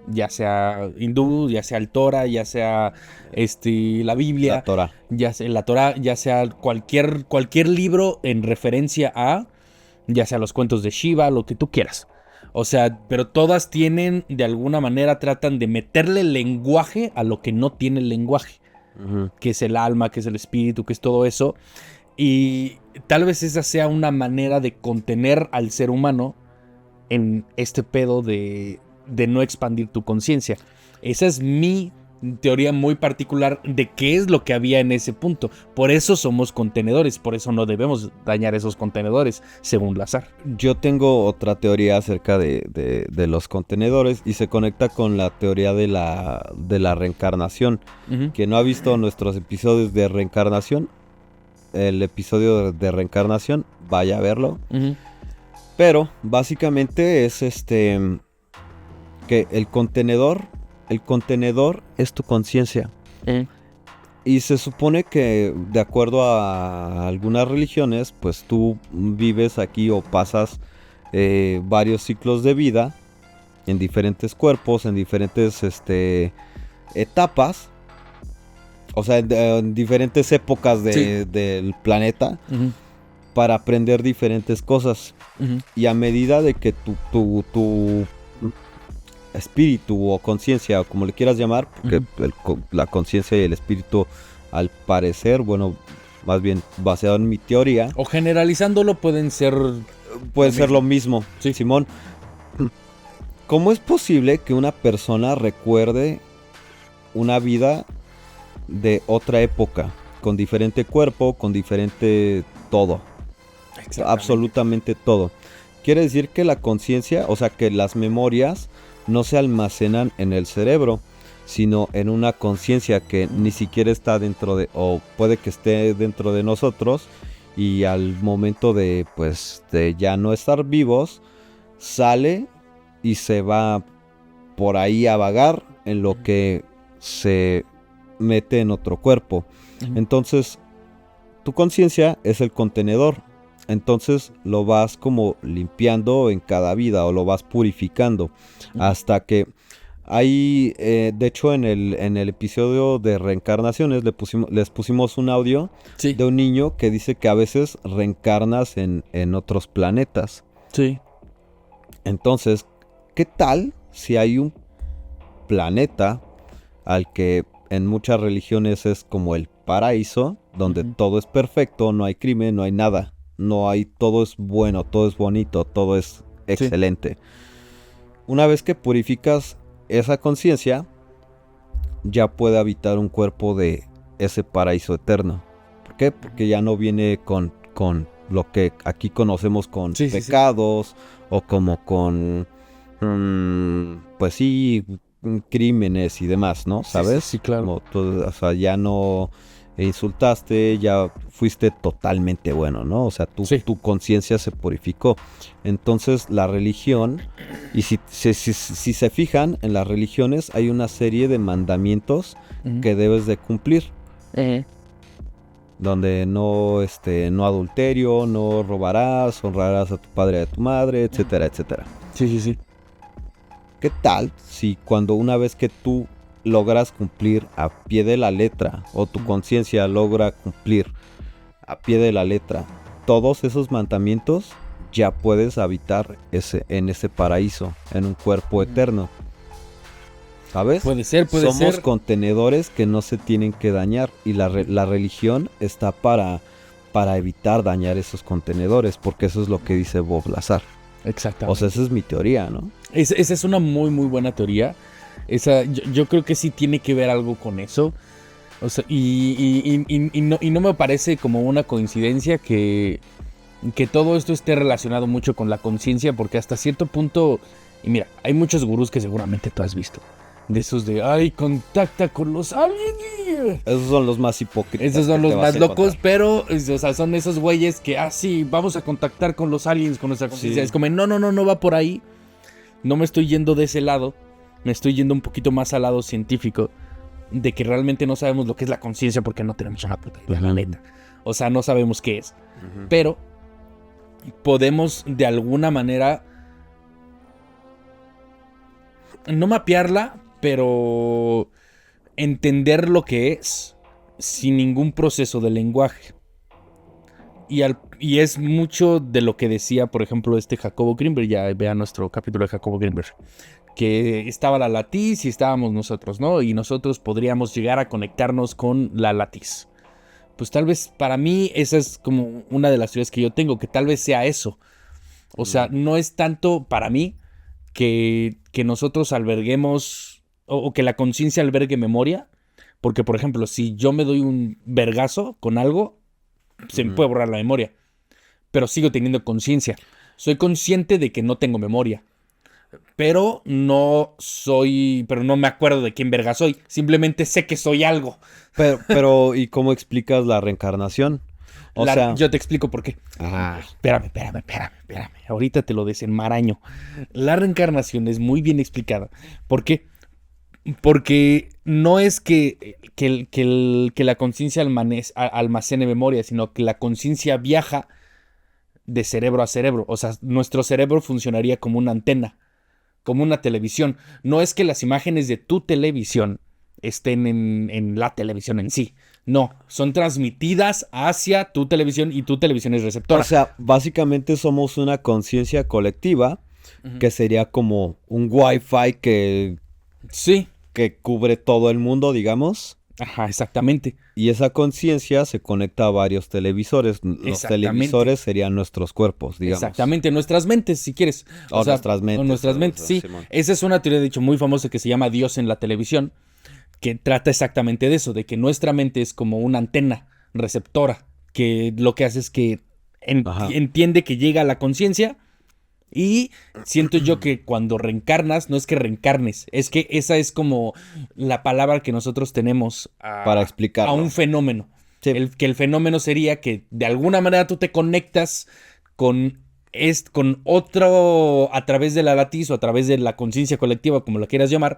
ya sea hindú, ya sea el Torah, ya sea la Biblia, la Torah, la Torah, ya sea cualquier libro en referencia a, ya sea los cuentos de Shiva, lo que tú quieras. O sea, pero todas tienen, de alguna manera, tratan de meterle lenguaje a lo que no tiene lenguaje, que es el alma, que es el espíritu, que es todo eso. Y tal vez esa sea una manera de contener al ser humano en este pedo de no expandir tu conciencia. Esa es mi teoría muy particular de qué es lo que había en ese punto. Por eso somos contenedores, por eso no debemos dañar esos contenedores, según Lazar. Yo tengo otra teoría acerca de los contenedores y se conecta con la teoría de la reencarnación. Quien no ha visto nuestros episodios de reencarnación, el episodio de reencarnación, vaya a verlo. Pero básicamente es que el contenedor es tu conciencia. Y se supone que, de acuerdo a algunas religiones, pues tú vives aquí o pasas varios ciclos de vida en diferentes cuerpos, en diferentes etapas. O sea, en diferentes épocas del planeta. Para aprender diferentes cosas. Y a medida de que tu espíritu o conciencia, o como le quieras llamar, porque la conciencia y el espíritu, al parecer, bueno, más bien basado en mi teoría, o generalizándolo, pueden ser lo mismo. Sí, Simón. ¿Cómo es posible que una persona recuerde una vida de otra época, con diferente cuerpo, con diferente todo? Absolutamente todo. Quiere decir que la conciencia, o sea, que las memorias no se almacenan en el cerebro, sino en una conciencia que ni siquiera está dentro de, o puede que esté dentro de nosotros, y al momento de, pues, de ya no estar vivos, sale y se va por ahí a vagar en lo que se mete en otro cuerpo. Entonces, tu conciencia es el contenedor. Entonces lo vas como limpiando en cada vida, o lo vas purificando hasta que hay, de hecho en el episodio de reencarnaciones les pusimos un audio de un niño que dice que a veces reencarnas en otros planetas. Sí. Entonces, ¿qué tal si hay un planeta al que en muchas religiones es como el paraíso, donde todo es perfecto, no hay crimen, no hay nada? No hay, todo es bueno, todo es bonito, todo es excelente. Una vez que purificas esa conciencia, ya puede habitar un cuerpo de ese paraíso eterno. ¿Por qué? Porque ya no viene con lo que aquí conocemos con pecados, o como con, pues sí, crímenes y demás, ¿no? ¿Sabes? Sí, claro. Como todo, o sea, ya no insultaste, ya fuiste totalmente bueno, ¿no? O sea, tu conciencia se purificó. Entonces, la religión, y si se fijan, en las religiones hay una serie de mandamientos que debes de cumplir. Donde no adulterio, no robarás, honrarás a tu padre y a tu madre, etcétera, etcétera. Sí. ¿Qué tal si cuando una vez que tú logras cumplir a pie de la letra, o tu conciencia logra cumplir a pie de la letra todos esos mandamientos, ya puedes habitar en ese paraíso, en un cuerpo eterno? ¿Sabes? Puede ser. Somos contenedores que no se tienen que dañar, y la religión está para evitar dañar esos contenedores, porque eso es lo que dice Bob Lazar. Exactamente. O sea, esa es mi teoría, ¿no? Esa es una muy, muy buena teoría. Yo creo que sí tiene que ver algo con eso. O sea, y no me parece como una coincidencia que todo esto esté relacionado mucho con la conciencia, porque hasta cierto punto Y mira, hay muchos gurús que seguramente tú has visto. De esos de, ay, contacta con los aliens. Esos son los más hipócritas. Esos son los más locos, pero, o sea, son esos güeyes que, sí, vamos a contactar con los aliens, con nuestra conciencia. Sí. Es como, no va por ahí. No me estoy yendo de ese lado. Me estoy yendo un poquito más al lado científico. De que realmente no sabemos lo que es la conciencia porque no tenemos una puta idea, la neta. O sea, no sabemos qué es. Pero podemos, de alguna manera, no mapearla, pero entender lo que es sin ningún proceso de lenguaje. Y es mucho de lo que decía, por ejemplo, Jacobo Greenberg. Ya vea nuestro capítulo de Jacobo Greenberg. Que estaba la latiz y estábamos nosotros, ¿no? Y nosotros podríamos llegar a conectarnos con la latiz. Pues tal vez para mí esa es como una de las teorías que yo tengo, que tal vez sea eso. O sea, no es tanto para mí que nosotros alberguemos o que la conciencia albergue memoria, porque por ejemplo, si yo me doy un vergazo con algo, se me puede borrar la memoria, pero sigo teniendo conciencia. Soy consciente de que no tengo memoria, pero no me acuerdo de quién verga soy, simplemente sé que soy algo. Pero ¿y cómo explicas la reencarnación? Yo te explico por qué. Espérame. Ahorita te lo desenmaraño. La reencarnación es muy bien explicada. ¿Por qué? Porque no es que la conciencia almacene memoria, sino que la conciencia viaja de cerebro a cerebro. O sea, nuestro cerebro funcionaría como una antena, como una televisión. No es que las imágenes de tu televisión estén en la televisión en sí. No, son transmitidas hacia tu televisión y tu televisión es receptora. O sea, básicamente somos una conciencia colectiva que sería como un Wi-Fi que cubre todo el mundo, digamos. Ajá, exactamente. Y esa conciencia se conecta a varios televisores. Los televisores serían nuestros cuerpos, digamos. Exactamente, nuestras mentes, si quieres. Nuestras mentes. Nuestras mentes, sí. Simón. Esa es una teoría, de hecho, muy famosa que se llama Dios en la televisión, que trata exactamente de eso, de que nuestra mente es como una antena receptora, que lo que hace es que entiende que llega a la conciencia. Y siento yo que cuando reencarnas, no es que reencarnes, es que esa es como la palabra que nosotros tenemos para explicar a un fenómeno. Sí. Que el fenómeno sería que de alguna manera tú te conectas con otro, a través de la latiz o a través de la conciencia colectiva, como lo quieras llamar,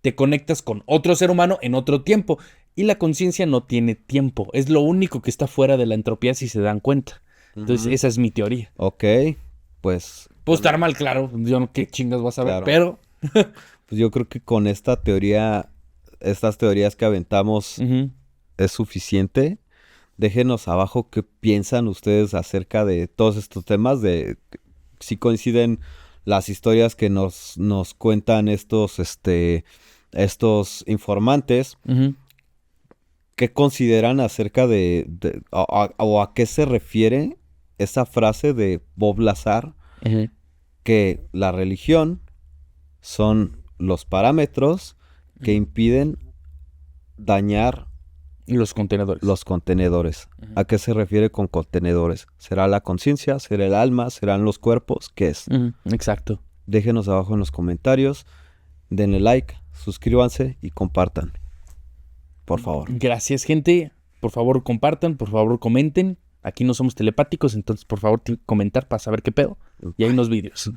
te conectas con otro ser humano en otro tiempo. Y la conciencia no tiene tiempo, es lo único que está fuera de la entropía, si se dan cuenta. Entonces esa es mi teoría. Ok, pues... Puedo estar mal, claro. Yo no qué chingas vas a ver, pero... Pues yo creo que con esta teoría, estas teorías que aventamos es suficiente. Déjenos abajo qué piensan ustedes acerca de todos estos temas, de si coinciden las historias que nos cuentan estos informantes. ¿Qué consideran acerca o a qué se refiere esa frase de Bob Lazar? Que la religión son los parámetros que impiden dañar los contenedores. ¿A qué se refiere con contenedores? ¿Será la conciencia? ¿Será el alma? ¿Serán los cuerpos? ¿Qué es? Exacto. Déjenos abajo en los comentarios. Denle like, suscríbanse y compartan. Por favor. Gracias, gente. Por favor, compartan. Por favor, comenten. Aquí no somos telepáticos, entonces por favor comentar para saber qué pedo. Y hay unos vídeos.